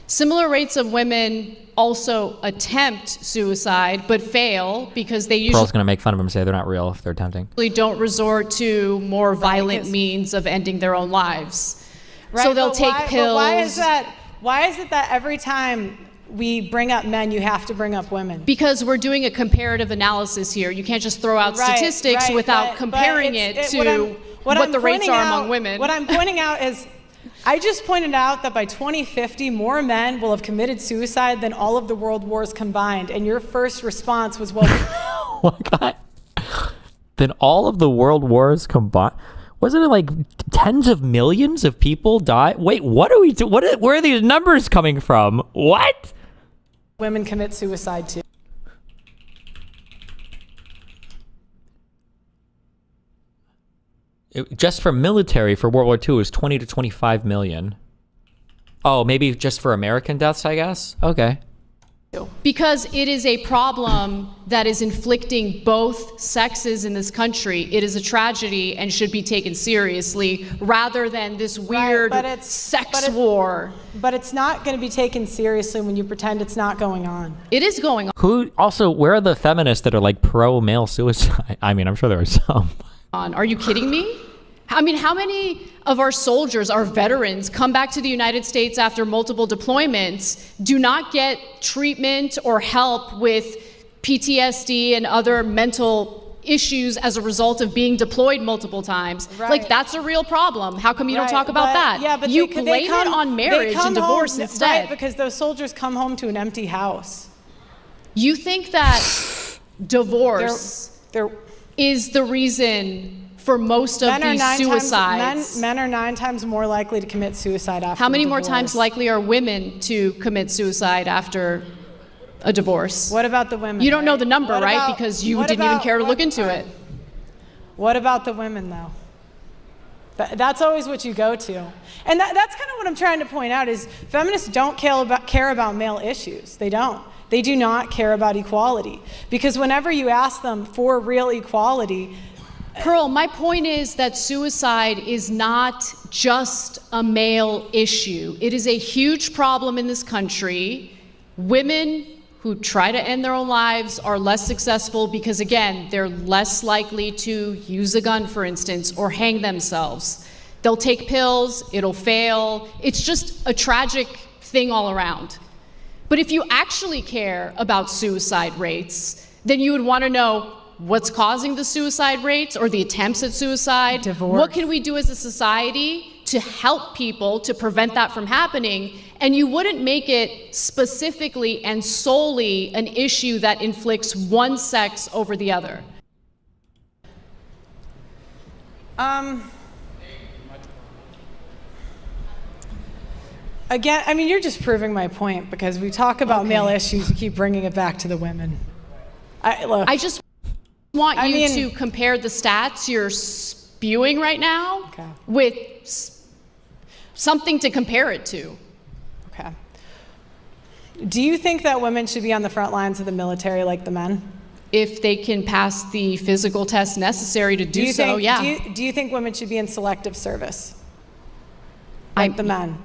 Speaker 6: Similar rates of women also attempt suicide, but fail because they
Speaker 1: Pearl's
Speaker 6: usually
Speaker 1: gonna make fun of them and say they're not real if they're attempting.
Speaker 6: don't resort to more violent means of ending their own lives.
Speaker 16: Right,
Speaker 6: so they'll
Speaker 16: but
Speaker 6: take pills.
Speaker 16: Why is it that every time we bring up men, you have to bring up women?
Speaker 6: Because we're doing a comparative analysis here. You can't just throw out statistics without comparing it to what the rates are among women.
Speaker 16: What I'm pointing out is, I just pointed out that by 2050, more men will have committed suicide than all of the world wars combined. And your first response was, well...
Speaker 1: Oh my God. Then all of the world wars combined? Wasn't it like tens of millions of people die? Wait, what are we doing? Where are these numbers coming from? What?
Speaker 16: Women commit suicide too.
Speaker 1: Just for military for World War II, it was 20 to 25 million. Oh, maybe just for American deaths, I guess? Okay.
Speaker 6: Because it is a problem that is inflicting both sexes in this country. It is a tragedy and should be taken seriously rather than this weird sex war.
Speaker 16: But it's not going to be taken seriously when you pretend it's not going on.
Speaker 6: It is going
Speaker 1: on. Where are the feminists that are like pro male suicide? I mean, I'm sure there are some.
Speaker 6: Are you kidding me? I mean, how many of our soldiers, our veterans, come back to the United States after multiple deployments, do not get treatment or help with PTSD and other mental issues as a result of being deployed multiple times?
Speaker 16: Right.
Speaker 6: Like, that's a real problem. How come you don't talk about that?
Speaker 16: Yeah, but
Speaker 6: you blame it on marriage and divorce
Speaker 16: home,
Speaker 6: instead.
Speaker 16: Right, because those soldiers come home to an empty house.
Speaker 6: You think that divorce is the reason for most of these suicides?
Speaker 16: Men are 9 times more likely to commit suicide after
Speaker 6: How many
Speaker 16: a
Speaker 6: more
Speaker 16: divorce.
Speaker 6: times likely are women to commit suicide after a divorce?
Speaker 16: What about the women?
Speaker 6: You don't know the number,
Speaker 16: What
Speaker 6: right?
Speaker 16: about-
Speaker 6: Because you
Speaker 16: what
Speaker 6: didn't even
Speaker 16: about-
Speaker 6: care to
Speaker 16: what-
Speaker 6: look into it.
Speaker 16: What about the women, though? That's always what you go to. And that's kind of what I'm trying to point out is feminists don't care about male issues. They don't. They do not care about equality. Because whenever you ask them for real equality...
Speaker 6: Pearl, my point is that suicide is not just a male issue. It is a huge problem in this country. Women who try to end their own lives are less successful because, again, they're less likely to use a gun, for instance, or hang themselves. They'll take pills, it'll fail. It's just a tragic thing all around. But if you actually care about suicide rates, then you would want to know what's causing the suicide rates or the attempts at suicide.
Speaker 16: Divorce.
Speaker 6: What can we do as a society to help people to prevent that from happening? And you wouldn't make it specifically and solely an issue that inflicts one sex over the other.
Speaker 16: Again, I mean, you're just proving my point because we talk about male issues, you keep bringing it back to the women.
Speaker 6: I just want you to compare the stats you're spewing right now with something to compare it to.
Speaker 16: Okay. Do you think that women should be on the front lines of the military like the men?
Speaker 6: If they can pass the physical test necessary to do so,
Speaker 16: think,
Speaker 6: yeah.
Speaker 16: Do you think women should be in selective service? Like the men?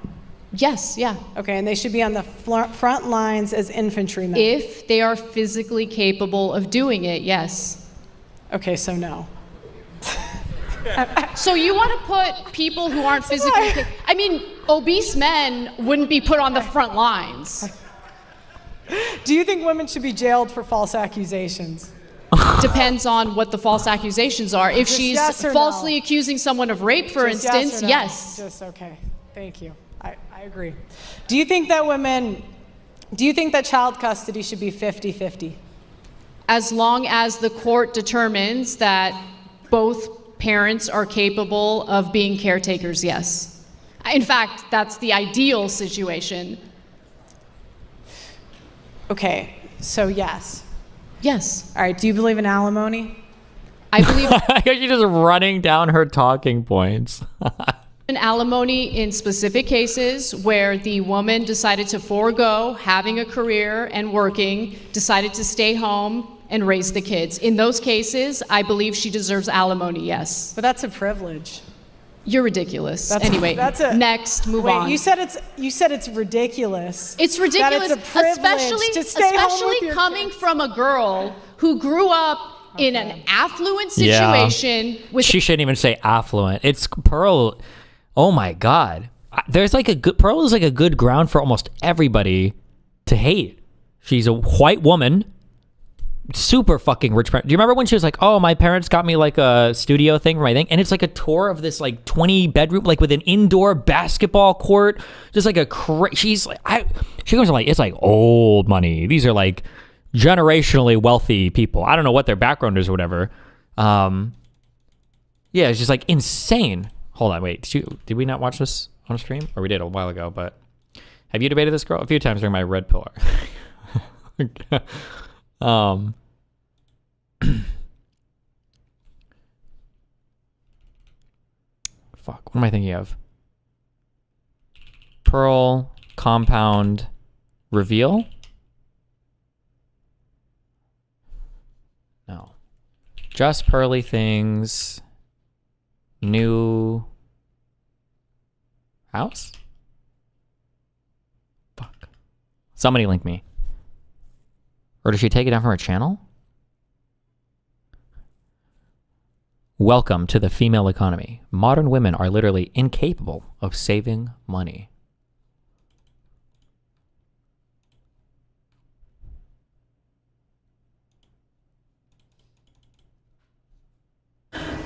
Speaker 6: Yes, yeah.
Speaker 16: Okay, and they should be on the front lines as infantrymen?
Speaker 6: If they are physically capable of doing it, yes.
Speaker 16: Okay, so no.
Speaker 6: So you want to put people who aren't physically I mean, obese men wouldn't be put on the front lines.
Speaker 16: Do you think women should be jailed for false accusations?
Speaker 6: Depends on what the false accusations are. If
Speaker 16: Just
Speaker 6: she's
Speaker 16: yes or
Speaker 6: falsely
Speaker 16: no?
Speaker 6: accusing someone of rape, for
Speaker 16: Just
Speaker 6: instance,
Speaker 16: yes. Or no?
Speaker 6: yes.
Speaker 16: Just okay. Thank you. I agree. Do you think that child custody should be 50-50?
Speaker 6: As long as the court determines that both parents are capable of being caretakers, yes. In fact, that's the ideal situation.
Speaker 16: Okay, so yes.
Speaker 6: Yes.
Speaker 16: All right, do you believe in alimony?
Speaker 6: I believe
Speaker 1: She's just running down her talking points.
Speaker 6: in alimony in specific cases where the woman decided to forego having a career and working, decided to stay home and raise the kids. In those cases, I believe she deserves alimony, yes.
Speaker 16: But that's a privilege.
Speaker 6: You're ridiculous. Anyway, next, move on.
Speaker 16: You said it's ridiculous.
Speaker 6: It's ridiculous,
Speaker 16: that it's a privilege to stay home with your
Speaker 6: coming from a girl who grew up in an affluent situation. With
Speaker 1: She shouldn't even say affluent. It's Pearl. Oh my God. There's like Pearl is like a good ground for almost everybody to hate. She's a white woman, super fucking rich. Do you remember when she was like, oh, my parents got me like a studio thing for my thing? And it's like a tour of this like 20 bedroom, like with an indoor basketball court. Just like she's like, she goes like, it's like old money. These are like generationally wealthy people. I don't know what their background is or whatever. Yeah, it's just like insane. Hold on, wait. Did we not watch this on stream? Or we did a while ago, but have you debated this girl? A few times during my red pillar. Fuck, what am I thinking of? Pearl, compound, reveal? No. Just Pearly Things. New house? Fuck. Somebody link me. Or did she take it down from her channel? Welcome to the female economy. Modern women are literally incapable of saving money.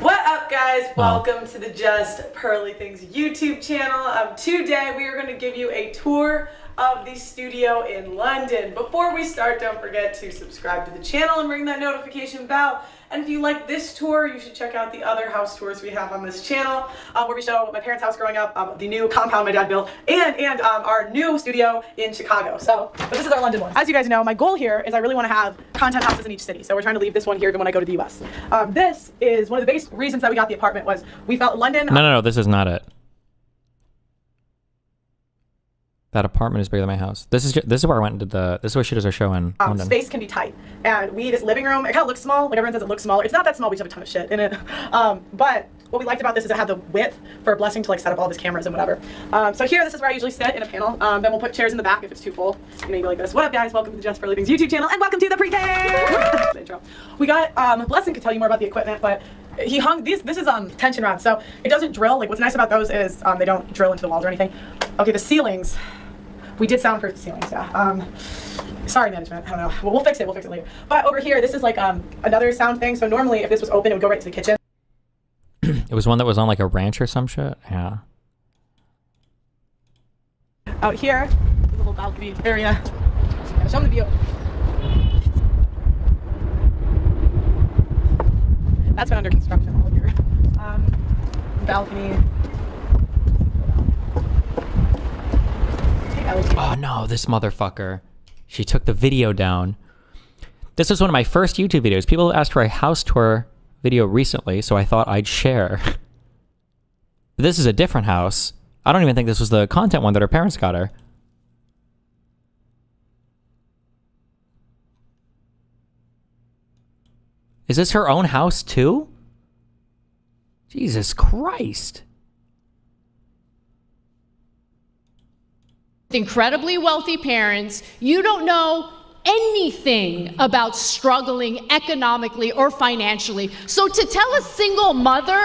Speaker 16: What up, guys? Welcome to the Just Pearly Things YouTube channel. Today we are going to give you a tour of the studio in London. Before we start, don't forget to subscribe to the channel and ring that notification bell. And if you like this tour, you should check out the other house tours we have on this channel, where we show my parents' house growing up, the new compound my dad built, and our new studio in Chicago. But this is our London one. As you guys know, my goal here is I really want to have content houses in each city. So we're trying to leave this one here even when I go to the US. This is one of the biggest reasons that we got the apartment was we felt London.
Speaker 1: No, this is not it. That apartment is bigger than my house. This is where I went and did this is where she does her show in London.
Speaker 16: Space can be tight, and this living room, it kind of looks small. Like everyone says, it looks small. It's not that small. We just have a ton of shit in it. But what we liked about this is it had the width for a Blessing to like set up all of his cameras and whatever. So here, this is where I usually sit in a panel. Then we'll put chairs in the back if it's too full. Maybe like this. What up, guys? Welcome to the Just Pearly Things YouTube channel, and welcome to the pre-tape intro. We got Blessing could tell you more about the equipment, but he hung these. This is tension rods, so it doesn't drill. Like what's nice about those is they don't drill into the walls or anything. Okay, the ceilings. We did soundproof the ceilings, yeah.
Speaker 18: Sorry, management. I don't know. Well, we'll fix it. We'll fix it later. But over here, this is like another sound thing. So normally, if this was open, it would go right to the kitchen.
Speaker 1: It was one that was on like a ranch or some shit. Yeah.
Speaker 18: Out here, a little balcony area. Yeah, show them the view. That's been under construction all year. Balcony.
Speaker 1: Oh no, this motherfucker. She took the video down. This was one of my first YouTube videos. People asked for a house tour video recently, so I thought I'd share. But this is a different house. I don't even think this was the content one that her parents got her. Is this her own house too? Jesus Christ.
Speaker 6: Incredibly wealthy parents, you don't know anything about struggling economically or financially. So to tell a single mother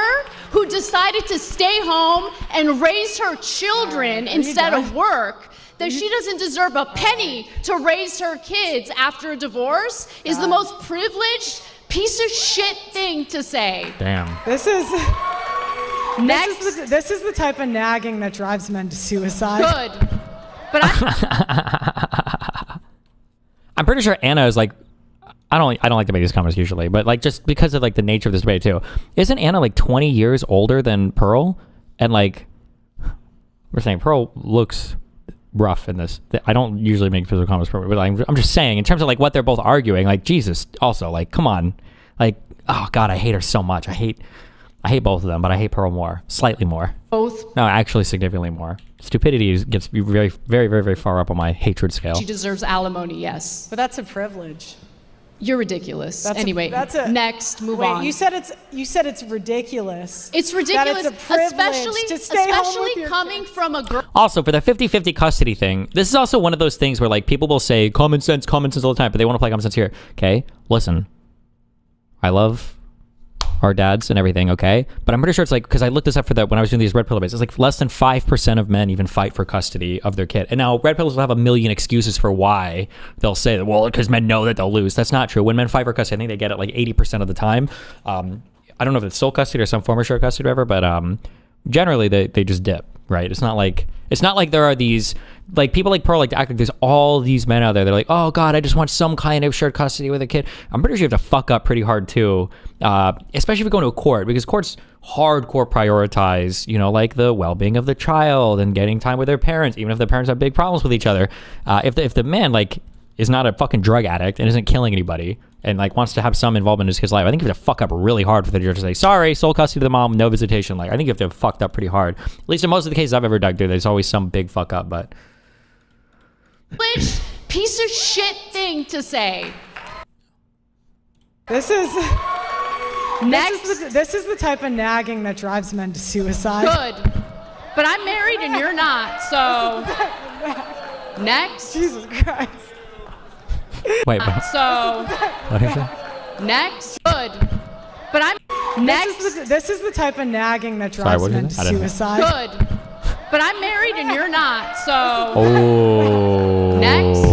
Speaker 6: who decided to stay home and raise her children instead of work that she doesn't deserve a penny to raise her kids after a divorce is the most privileged piece of shit thing to say.
Speaker 1: Damn.
Speaker 16: This is the type of nagging that drives men to suicide.
Speaker 6: Good. But
Speaker 1: I'm pretty sure Anna is like, I don't like to make these comments usually, but like just because of like the nature of this debate too. Isn't Anna like 20 years older than Pearl? And like, we're saying Pearl looks rough in this. I don't usually make physical comments, but I'm just saying in terms of like what they're both arguing, like Jesus also, like, come on. Like, oh God, I hate her so much. I hate both of them, but I hate Pearl more, slightly more.
Speaker 6: Both?
Speaker 1: No, actually significantly more. Stupidity gets very, very, very, very far up on my hatred scale.
Speaker 6: she deserves alimony, yes.
Speaker 16: But that's a privilege.
Speaker 6: You're ridiculous. Anyway, next, move
Speaker 16: wait,
Speaker 6: on.
Speaker 16: You said it's ridiculous.
Speaker 6: It's ridiculous,
Speaker 16: that it's a privilege to stay home with your
Speaker 6: coming from a girl.
Speaker 1: Also, for the 50-50 custody thing, this is also one of those things where like people will say common sense all the time, but they want to play common sense here. Okay, listen, I love our dads and everything, okay? But I'm pretty sure it's like, because I looked this up for that when I was doing these red pill debates, it's like less than 5% of men even fight for custody of their kid. And now red pills will have a million excuses for why they'll say that, well, because men know that they'll lose. That's not true. When men fight for custody, I think they get it like 80% of the time. I don't know if it's sole custody or some form of shared custody or whatever, but generally they just dip, right? It's not like there are these, like people like Pearl like to act like there's all these men out there. They're like, oh God, I just want some kind of shared custody with a kid. I'm pretty sure you have to fuck up pretty hard too, especially if you're going to a court, because courts hardcore prioritize, you know, like the well-being of the child and getting time with their parents, even if the parents have big problems with each other. If the man like is not a fucking drug addict and isn't killing anybody and like wants to have some involvement in his kid's life, I think you have to fuck up really hard for the judge to say, sorry, sole custody to the mom, no visitation. Like I think you have to have fucked up pretty hard. At least in most of the cases I've ever dug through, there's always some big fuck up, but
Speaker 6: Which piece of shit thing to say.
Speaker 16: This is the type of nagging that drives men to suicide.
Speaker 6: Good. But I'm married and you're not, so next.
Speaker 16: Jesus Christ.
Speaker 1: Wait,
Speaker 6: so
Speaker 1: what is it?
Speaker 6: Next. Good. But I'm next.
Speaker 16: This is the type of nagging that drives men to suicide.
Speaker 6: Good. But I'm married and you're not, so
Speaker 1: oh.
Speaker 6: Next.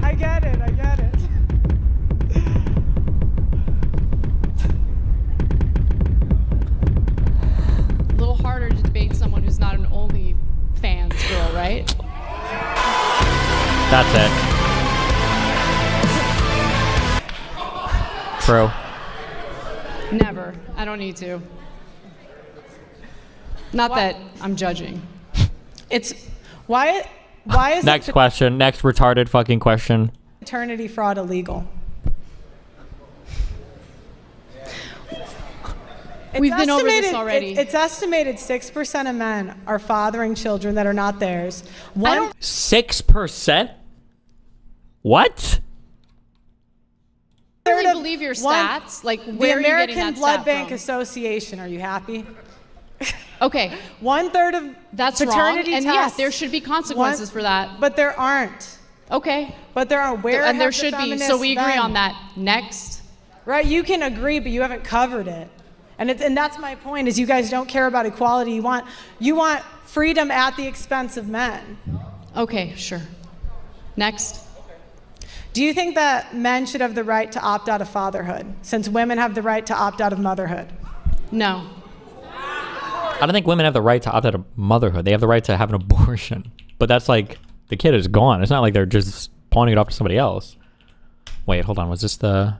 Speaker 16: I get it.
Speaker 6: A little harder to debate someone who's not an OnlyFans girl, right?
Speaker 1: That's it. True.
Speaker 6: Never. I don't need to. Not that I'm judging.
Speaker 16: It's why is
Speaker 1: Next question. Next retarded fucking question.
Speaker 16: paternity fraud illegal?
Speaker 6: We've been over this already.
Speaker 16: It's estimated 6% of men are fathering children that are not theirs.
Speaker 1: 6%? What?
Speaker 6: I don't really believe your stats. Like, where are you getting that
Speaker 16: The American Blood
Speaker 6: stat
Speaker 16: Bank
Speaker 6: from?
Speaker 16: Association. Are you happy?
Speaker 6: Okay.
Speaker 16: 1/3 of
Speaker 6: That's wrong.
Speaker 16: paternity
Speaker 6: And
Speaker 16: tests.
Speaker 6: yes, there should be consequences for that.
Speaker 16: But there aren't.
Speaker 6: Okay.
Speaker 16: But there are. Where
Speaker 6: and there
Speaker 16: have the
Speaker 6: should be.
Speaker 16: feminists
Speaker 6: So we agree
Speaker 16: been?
Speaker 6: on that. Next.
Speaker 16: Right, you can agree, but you haven't covered it. And that's my point, is you guys don't care about equality. You want freedom at the expense of men.
Speaker 6: Okay, sure. Next.
Speaker 16: Do you think that men should have the right to opt out of fatherhood, since women have the right to opt out of motherhood?
Speaker 6: No.
Speaker 1: I don't think women have the right to opt out of motherhood. They have the right to have an abortion. But that's like, the kid is gone. It's not like they're just pawning it off to somebody else. Wait, hold on. Was this the...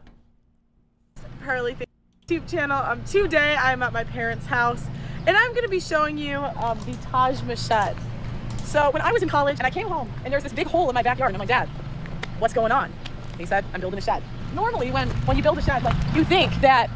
Speaker 18: JustPearlyThings YouTube channel. Today I'm at my parents' house, and I'm going to be showing you the Taj Mahal. So when I was in college and I came home and there's this big hole in my backyard, and I'm like, Dad, what's going on? He said, I'm building a shed. Normally when you build a shed, like you think that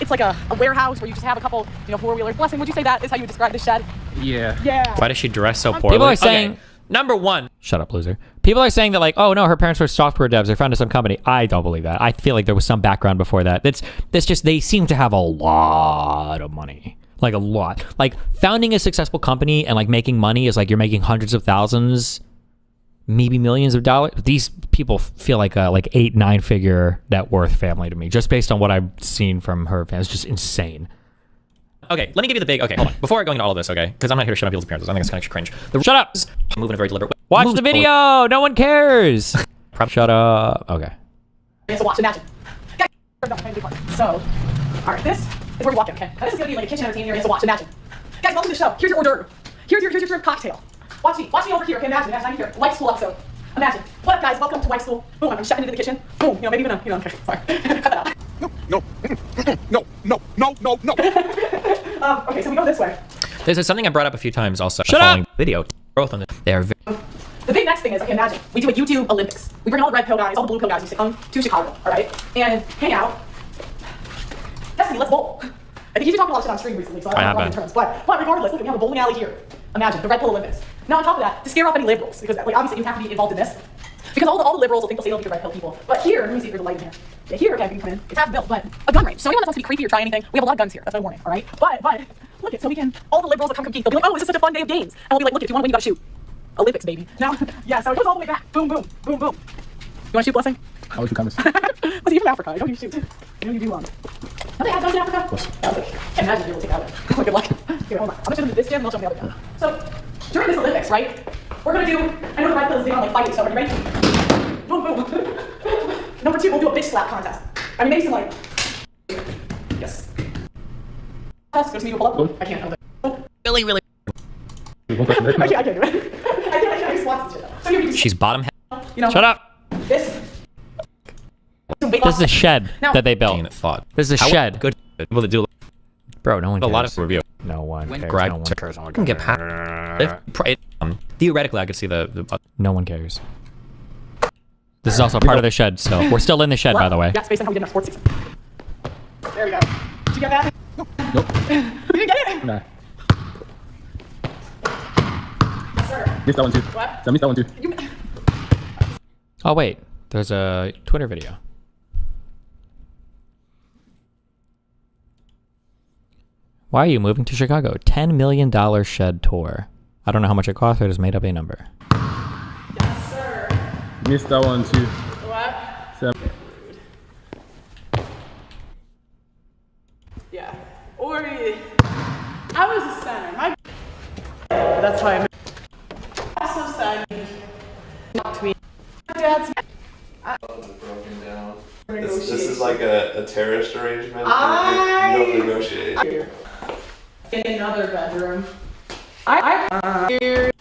Speaker 18: it's like a warehouse where you just have a couple, four-wheelers. Blessing, would you say that is how you would describe this shed?
Speaker 3: Yeah.
Speaker 18: Yeah.
Speaker 1: Why does she dress so poorly? People are saying... Okay. Number one, shut up, loser. People are saying that like, oh no, her parents were software devs. They founded some company. I don't believe that. I feel like there was some background before that. That's just, they seem to have a lot of money. Like a lot. Like founding a successful company and like making money is like you're making hundreds of thousands, maybe millions of dollars. These people feel like a 8-9 figure net worth family to me, just based on what I've seen from her family. It's just insane. Okay, let me give you the big... Okay, hold on. Before I go into all of this, okay? Because I'm not here to shut on people's appearances. I think it's kind of cringe. Shut up! I'm moving in a very deliberate way. Watch the video! No one cares! Shut up. Okay.
Speaker 18: So watch, imagine. So, alright, this is where we walk in, okay? Now this is going to be like a kitchen entertainment area, so watch, imagine. Guys, welcome to the show. Here's your hors d'oeuvre. Here's your shrimp cocktail. Watch me over here, okay? Imagine I'm here. Wife school episode. Imagine. What up, guys? Welcome to wife school. Boom, I'm stepping into the kitchen. Boom, maybe even okay, sorry. Cut that out.
Speaker 12: No.
Speaker 18: Okay, so we go this way.
Speaker 1: This is something I brought up a few times also. Shut up! Video. Growth on this. They are very...
Speaker 18: The big next thing is, okay, imagine, we do a YouTube Olympics. We bring all the red pill guys, all the blue pill guys, we come to Chicago, all right? And hang out. Destiny, let's bowl. I think you've been talking a lot of shit on stream recently, so I don't know what terms. But regardless, look, we have a bowling alley here. Imagine, the red pill Olympics. Now on top of that, to scare off any liberals, because like obviously you have to be involved in this. Because all the liberals will think they'll say they'll be the red pill people. But here, let me see if there's a light in here. Yeah, here, okay, we can come in. It's half built, but a gun range. So anyone that wants to be creepy or try anything, we have a lot of guns here. That's my warning, all right? But look it, so we can, all the liberals that come compete, they'll be like, oh, this is such a fun day of games. And we'll be like, look, if you want to win, you gotta shoot. Olympics, baby. Now, yeah, so it goes all the way back. Boom, boom, boom, boom. You wanna shoot, Blessing?
Speaker 3: How would you come?
Speaker 18: Listen, you're from Africa. I know you shoot. I know you do. Don't they have guns in Africa? Of course. Yeah, I was like, can't imagine you will take that one. Good luck. Here, hold on. I'm gonna show them this gym, and I'll show them the other gym. So, during this Olympics, right, we're gonna do, I know the red pill is big on like fighting, so are you ready? Boom, boom. Number 2, we'll do a bitch slap contest. I mean, Mason, like, yes. Go see me pull up. I can't. I don't think. Really. I can't do it. I can't do squats and shit. So you
Speaker 1: She's bottom head.
Speaker 18: Shut
Speaker 1: up.
Speaker 18: This
Speaker 1: is a shed that they built. This is a shed.
Speaker 8: Good. Able to do.
Speaker 1: Bro, no one cares.
Speaker 8: A lot of review.
Speaker 1: No one cares.
Speaker 8: Grab,
Speaker 1: no one cares.
Speaker 8: can get past. Theoretically, I could see the.
Speaker 1: No one cares. This is also part of the shed still. We're still in the shed, by the way.
Speaker 18: That's based on how we did in our sports season. There we go. Did you get that?
Speaker 3: Nope.
Speaker 18: You didn't get it?
Speaker 3: Nah.
Speaker 18: Yes, sir.
Speaker 3: Missed that one too.
Speaker 18: What?
Speaker 3: I missed that one too.
Speaker 1: Oh, wait. There's a Twitter video. Why are you moving to Chicago? $10 million shed tour. I don't know how much it costs. I just made up a number.
Speaker 18: Yes, sir.
Speaker 3: Missed that one too.
Speaker 18: What?
Speaker 3: 7.
Speaker 18: Yeah. Or I was a center. That's why I'm also said not to me. Dad's
Speaker 19: broken down. This is like a terrorist arrangement. You don't negotiate.
Speaker 18: In another bedroom.
Speaker 19: You're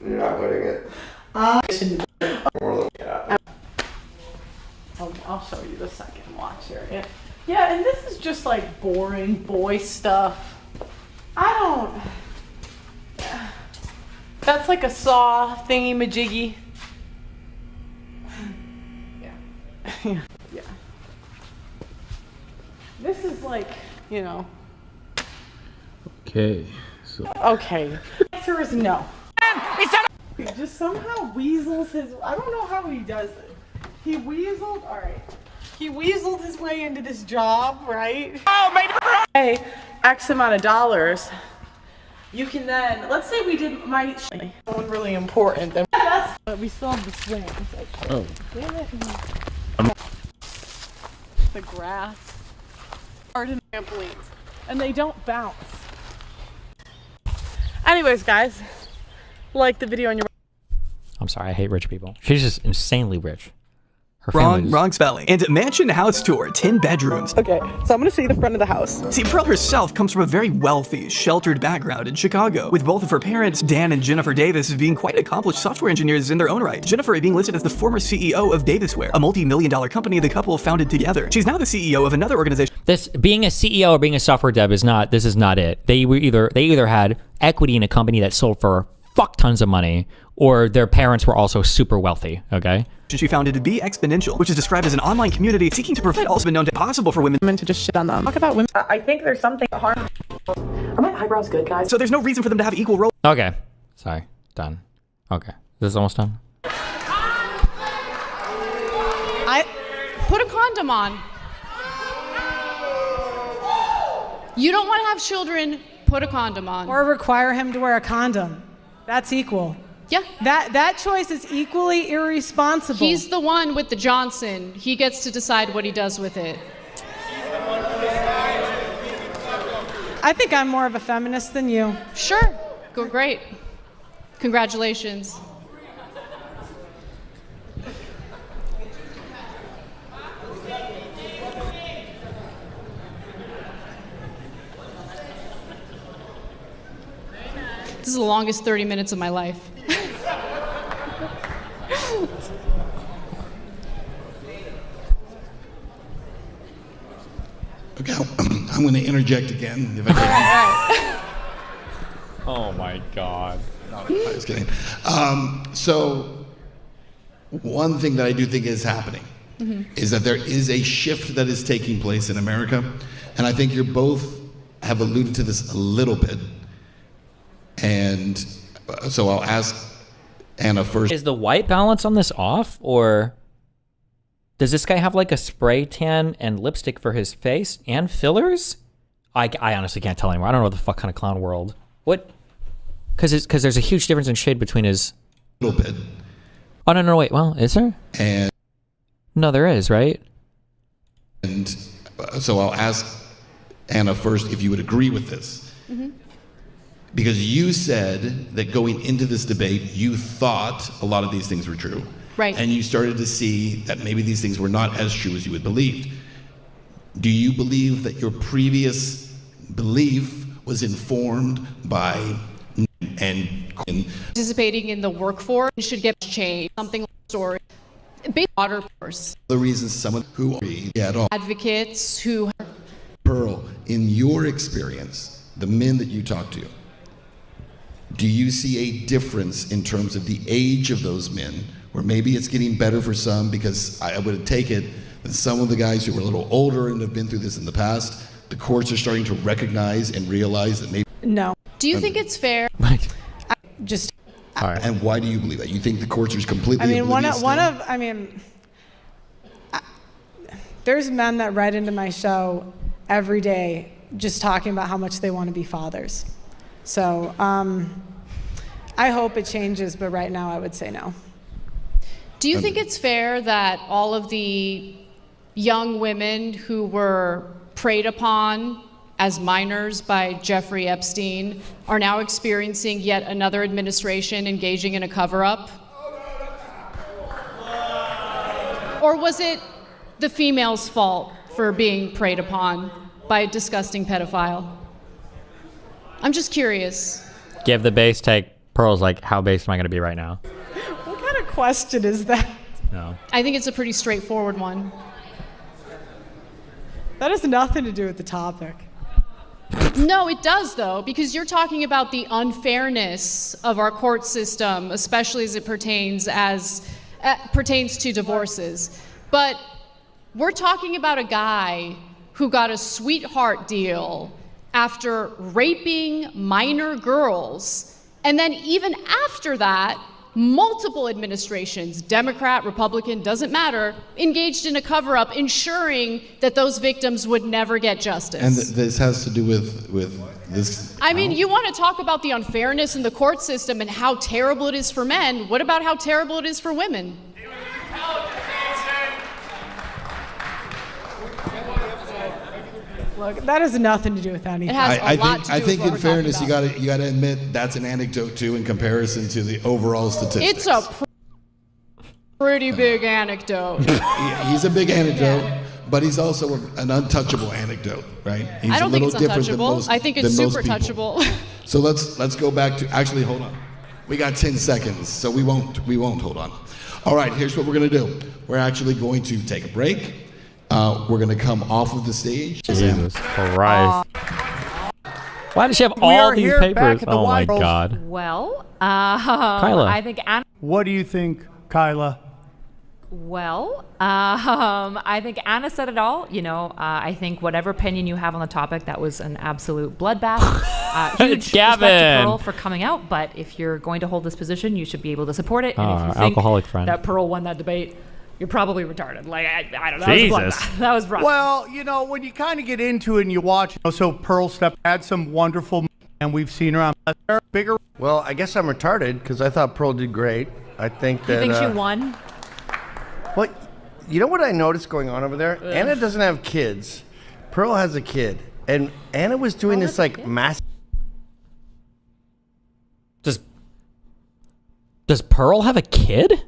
Speaker 19: not winning it. More than yeah.
Speaker 18: I'll show you the second watch here. Yeah, and this is just like boring boy stuff. That's like a saw thingy majiggy. Yeah. Yeah. This is like,
Speaker 3: Okay. So.
Speaker 18: Okay. The answer is no. He just somehow weasels his. I don't know how he does it. He weaseled. All right. He weaseled his way into this job, right? Oh, my! Hey, X amount of dollars. You can then, let's say we did my one really important. Then we still have the swings. Oh. Damn it. The grass, garden trampolines, and they don't bounce. Anyways, guys, like the video on your.
Speaker 1: I'm sorry, I hate rich people. She's just insanely rich. Her
Speaker 20: Wrong,
Speaker 1: family's-
Speaker 20: wrong spelling. And mansion house tour, 10 bedrooms.
Speaker 18: Okay, so I'm gonna see the front of the house.
Speaker 20: See, Pearl herself comes from a very wealthy, sheltered background in Chicago, with both of her parents, Dan and Jennifer Davis, being quite accomplished software engineers in their own right. Jennifer being listed as the former CEO of Davisware, a multi-million-dollar company the couple founded together. She's now the CEO of another organization.
Speaker 1: This being a CEO or being a software dev is not. This is not it. They either had equity in a company that sold for fuck tons of money, or their parents were also super wealthy. Okay.
Speaker 20: She founded to be Exponential, which is described as an online community seeking to provide also been known to possible for women
Speaker 18: to just shit on them. Talk about women. I think there's something harm. Are my eyebrows good, guys?
Speaker 20: So there's no reason for them to have equal roles.
Speaker 1: Okay. Sorry. Done. Okay. This is almost done.
Speaker 6: I put a condom on. You don't want to have children, put a condom on.
Speaker 16: Or require him to wear a condom. That's equal.
Speaker 6: Yeah.
Speaker 16: That choice is equally irresponsible.
Speaker 6: He's the one with the Johnson. He gets to decide what he does with it.
Speaker 16: I think I'm more of a feminist than you.
Speaker 6: Sure. Go great. Congratulations. This is the longest 30 minutes of my life.
Speaker 17: Okay, I'm going to interject again. If I can.
Speaker 1: Oh my God.
Speaker 17: No, I was kidding. So, one thing that I do think is happening is that there is a shift that is taking place in America, and I think you both have alluded to this a little bit. And so I'll ask Anna first.
Speaker 1: Is the white balance on this off, or does this guy have like a spray tan and lipstick for his face and fillers? I honestly can't tell anymore. I don't know what the fuck kind of clown world. What? Because there's a huge difference in shade between his.
Speaker 17: A little bit.
Speaker 1: Oh no, wait. Well, is there?
Speaker 17: And
Speaker 1: no, there is, right?
Speaker 17: And so I'll ask Anna first if you would agree with this. Because you said that going into this debate, you thought a lot of these things were true.
Speaker 6: Right.
Speaker 17: And you started to see that maybe these things were not as true as you had believed. Do you believe that your previous belief was informed by and
Speaker 6: Participating in the workforce should get changed. Something like story. Big water force.
Speaker 17: the reasons someone who at all
Speaker 6: Advocates who.
Speaker 17: Pearl, in your experience, the men that you talk to, do you see a difference in terms of the age of those men, where maybe it's getting better for some? Because I would take it that some of the guys who were a little older and have been through this in the past, the courts are starting to recognize and realize that maybe.
Speaker 16: No.
Speaker 6: Do you think it's fair?
Speaker 16: Just.
Speaker 17: All right. And why do you believe that? You think the courts are completely?
Speaker 16: I mean,
Speaker 17: oblivious
Speaker 16: there's men that write into my show every day just talking about how much they want to be fathers. So I hope it changes, but right now I would say no.
Speaker 6: Do you think it's fair that all of the young women who were preyed upon as minors by Jeffrey Epstein are now experiencing yet another administration engaging in a cover-up? Or was it the female's fault for being preyed upon by a disgusting pedophile? I'm just curious.
Speaker 1: Give the base take. Pearl's like, how base am I going to be right now?
Speaker 16: What kind of question is that?
Speaker 1: No.
Speaker 6: I think it's a pretty straightforward one.
Speaker 16: That has nothing to do with the topic.
Speaker 6: No, it does, though, because you're talking about the unfairness of our court system, especially as it pertains to divorces. But we're talking about a guy who got a sweetheart deal after raping minor girls, and then even after that, multiple administrations, Democrat, Republican, doesn't matter, engaged in a cover-up, ensuring that those victims would never get justice.
Speaker 17: And this has to do with this.
Speaker 6: I mean, you want to talk about the unfairness in the court system and how terrible it is for men. What about how terrible it is for women?
Speaker 16: Look, that has nothing to do with anything.
Speaker 17: I think in fairness, you gotta admit that's an anecdote too in comparison to the overall statistics.
Speaker 6: It's a pretty big anecdote.
Speaker 17: He's a big anecdote, but he's also an untouchable anecdote, right? He's
Speaker 6: I don't
Speaker 17: a
Speaker 6: think
Speaker 17: little
Speaker 6: it's
Speaker 17: different than
Speaker 6: untouchable.
Speaker 17: most,
Speaker 6: I think it's
Speaker 17: than most
Speaker 6: super
Speaker 17: people.
Speaker 6: touchable.
Speaker 17: So let's go back to, actually, hold on. We got 10 seconds, so we won't hold on. All right, here's what we're gonna do. We're actually going to take a break. We're gonna come off of the stage.
Speaker 1: Jesus Christ. Why does she have all these papers? Oh my God.
Speaker 21: Well,
Speaker 1: Kyla.
Speaker 21: I think Anna.
Speaker 14: What do you think, Kyla?
Speaker 21: Well, I think Anna said it all. You know, I think whatever opinion you have on the topic, that was an absolute bloodbath. Huge
Speaker 1: It's
Speaker 21: respect to
Speaker 1: Gavin.
Speaker 21: Pearl for coming out, but if you're going to hold this position, you should be able to support it. And if you
Speaker 1: Our
Speaker 21: think
Speaker 1: alcoholic friend.
Speaker 21: that Pearl won that debate, you're probably retarded. Like, I don't know.
Speaker 1: Jesus.
Speaker 21: That was rough.
Speaker 14: Well, you know, when you kind of get into it and you watch, so Pearl Step had some wonderful, and we've seen her on bigger.
Speaker 22: Well, I guess I'm retarded because I thought Pearl did great. I think that.
Speaker 21: You think she won?
Speaker 22: Well, you know what I noticed going on over there?
Speaker 21: Ugh.
Speaker 22: Anna doesn't have kids. Pearl has a kid, and Anna was doing this like mass.
Speaker 1: Does Pearl have a kid?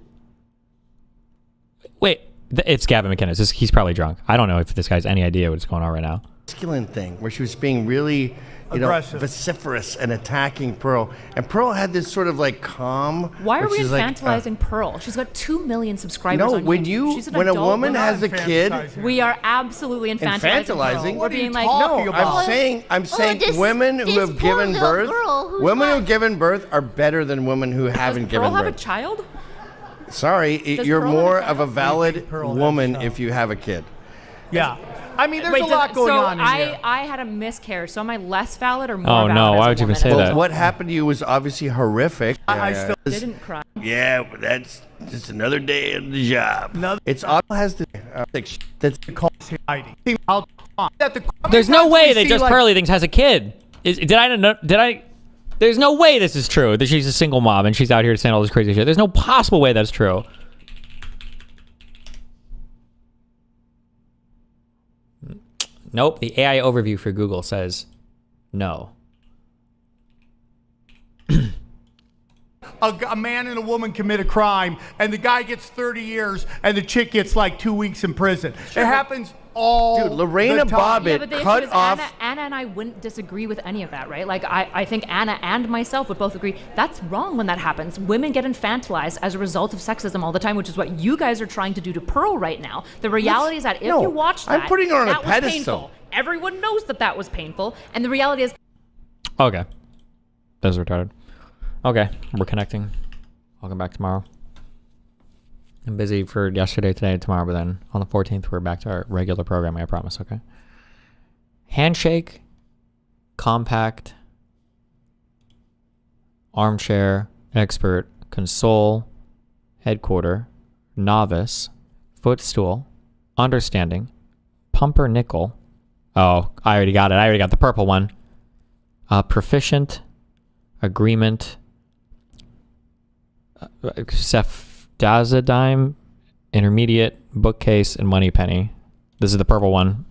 Speaker 1: Wait, it's Gavin McKenna. He's probably drunk. I don't know if this guy has any idea what's going on right now.
Speaker 22: Masculine thing where she was being really,
Speaker 14: Aggressive.
Speaker 22: vociferous and attacking Pearl, and Pearl had this sort of like calm.
Speaker 21: Why are
Speaker 22: where
Speaker 21: we
Speaker 22: she's like,
Speaker 21: infantilizing Pearl? She's got 2 million subscribers
Speaker 22: No,
Speaker 21: on
Speaker 22: when
Speaker 21: YouTube. She's an
Speaker 22: when a
Speaker 21: adult
Speaker 22: woman
Speaker 21: woman.
Speaker 22: has a kid,
Speaker 21: We are absolutely infantilizing.
Speaker 22: infantilizing.
Speaker 21: Pearl. We're being like,
Speaker 22: no, I'm saying
Speaker 21: this-
Speaker 22: women who
Speaker 21: this
Speaker 22: have
Speaker 21: poor
Speaker 22: given
Speaker 21: little
Speaker 22: birth,
Speaker 21: girl who's
Speaker 22: women who have given birth are better than women who haven't
Speaker 21: Pearl
Speaker 22: given
Speaker 21: have a
Speaker 22: birth.
Speaker 21: child?
Speaker 22: Sorry,
Speaker 21: Does
Speaker 22: you're
Speaker 21: Pearl have a
Speaker 22: more
Speaker 21: child?
Speaker 22: of a valid woman if you have a kid.
Speaker 14: Yeah. I mean, there's
Speaker 21: Wait,
Speaker 14: a lot going on in here.
Speaker 21: I had a miscarriage, so am I less valid or more
Speaker 1: Oh,
Speaker 21: valid?
Speaker 1: no,
Speaker 21: as
Speaker 1: why
Speaker 21: a
Speaker 1: would you even
Speaker 21: woman?
Speaker 1: say
Speaker 22: Well,
Speaker 1: that?
Speaker 22: what happened to you was obviously horrific.
Speaker 14: I still
Speaker 21: didn't cry.
Speaker 22: Yeah, but that's just another day on the job. It's all has to that's
Speaker 14: called hiding.
Speaker 1: There's no way that Just Pearly Things has a kid. There's no way this is true, that she's a single mom and she's out here saying all this crazy shit. There's no possible way that's true. Nope, the AI overview for Google says no.
Speaker 14: A man and a woman commit a crime, and the guy gets 30 years, and the chick gets like 2 weeks in prison. It happens all
Speaker 22: Dude, Lorena
Speaker 14: the time.
Speaker 21: Yeah, but the issue is Anna and I wouldn't disagree with any of that, right? Like, I think Anna and myself would both agree that's wrong when that happens. Women get infantilized as a result of sexism all the time, which is what you guys are trying to do to Pearl right now. The reality is that if you watch that,
Speaker 22: I'm putting her on a
Speaker 21: that was
Speaker 22: pedestal.
Speaker 21: painful. Everyone knows that that was painful, and the reality is
Speaker 1: Okay. That's retarded. Okay, we're connecting. I'll come back tomorrow. I'm busy for yesterday, today, and tomorrow, but then on the 14th, we're back to our regular programming, I promise, okay? Handshake, compact, armchair, expert, console, headquarter, novice, footstool, understanding, pumpernickel. Oh, I already got it. I already got the purple one. Proficient, agreement, Cephazadime, intermediate, bookcase, and money penny. This is the purple one.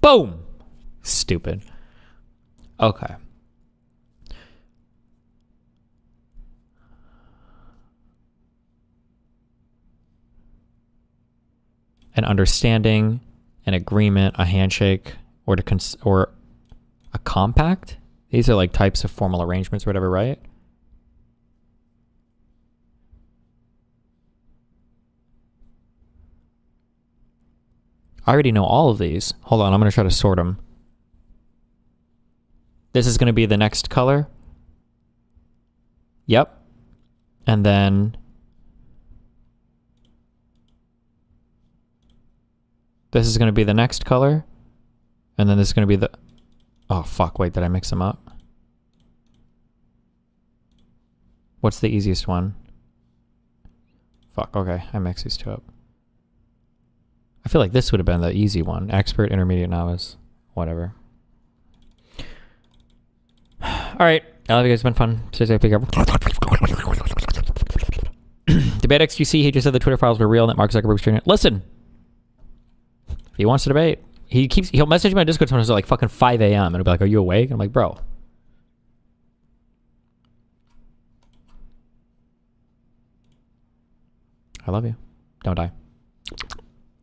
Speaker 1: Boom! Stupid. Okay. An understanding, an agreement, a handshake, or a compact? These are like types of formal arrangements or whatever, right? I already know all of these. Hold on, I'm going to try to sort them. This is going to be the next color. Yep. And then this is going to be the next color. And then this is going to be the... Oh, fuck. Wait, did I mix them up? What's the easiest one? Fuck, okay. I mixed these two up. I feel like this would have been the easy one. Expert, intermediate, novice. Whatever. Alright. I love you guys. It's been fun. Stay safe. Be careful. Debate XQC. He just said the Twitter files were real and that Mark Zuckerberg was doing it. Listen. If he wants to debate, He'll message me on Discord sometimes at like fucking 5 a.m. and he'll be like, "Are you awake?" And I'm like, "Bro." I love you. Don't die.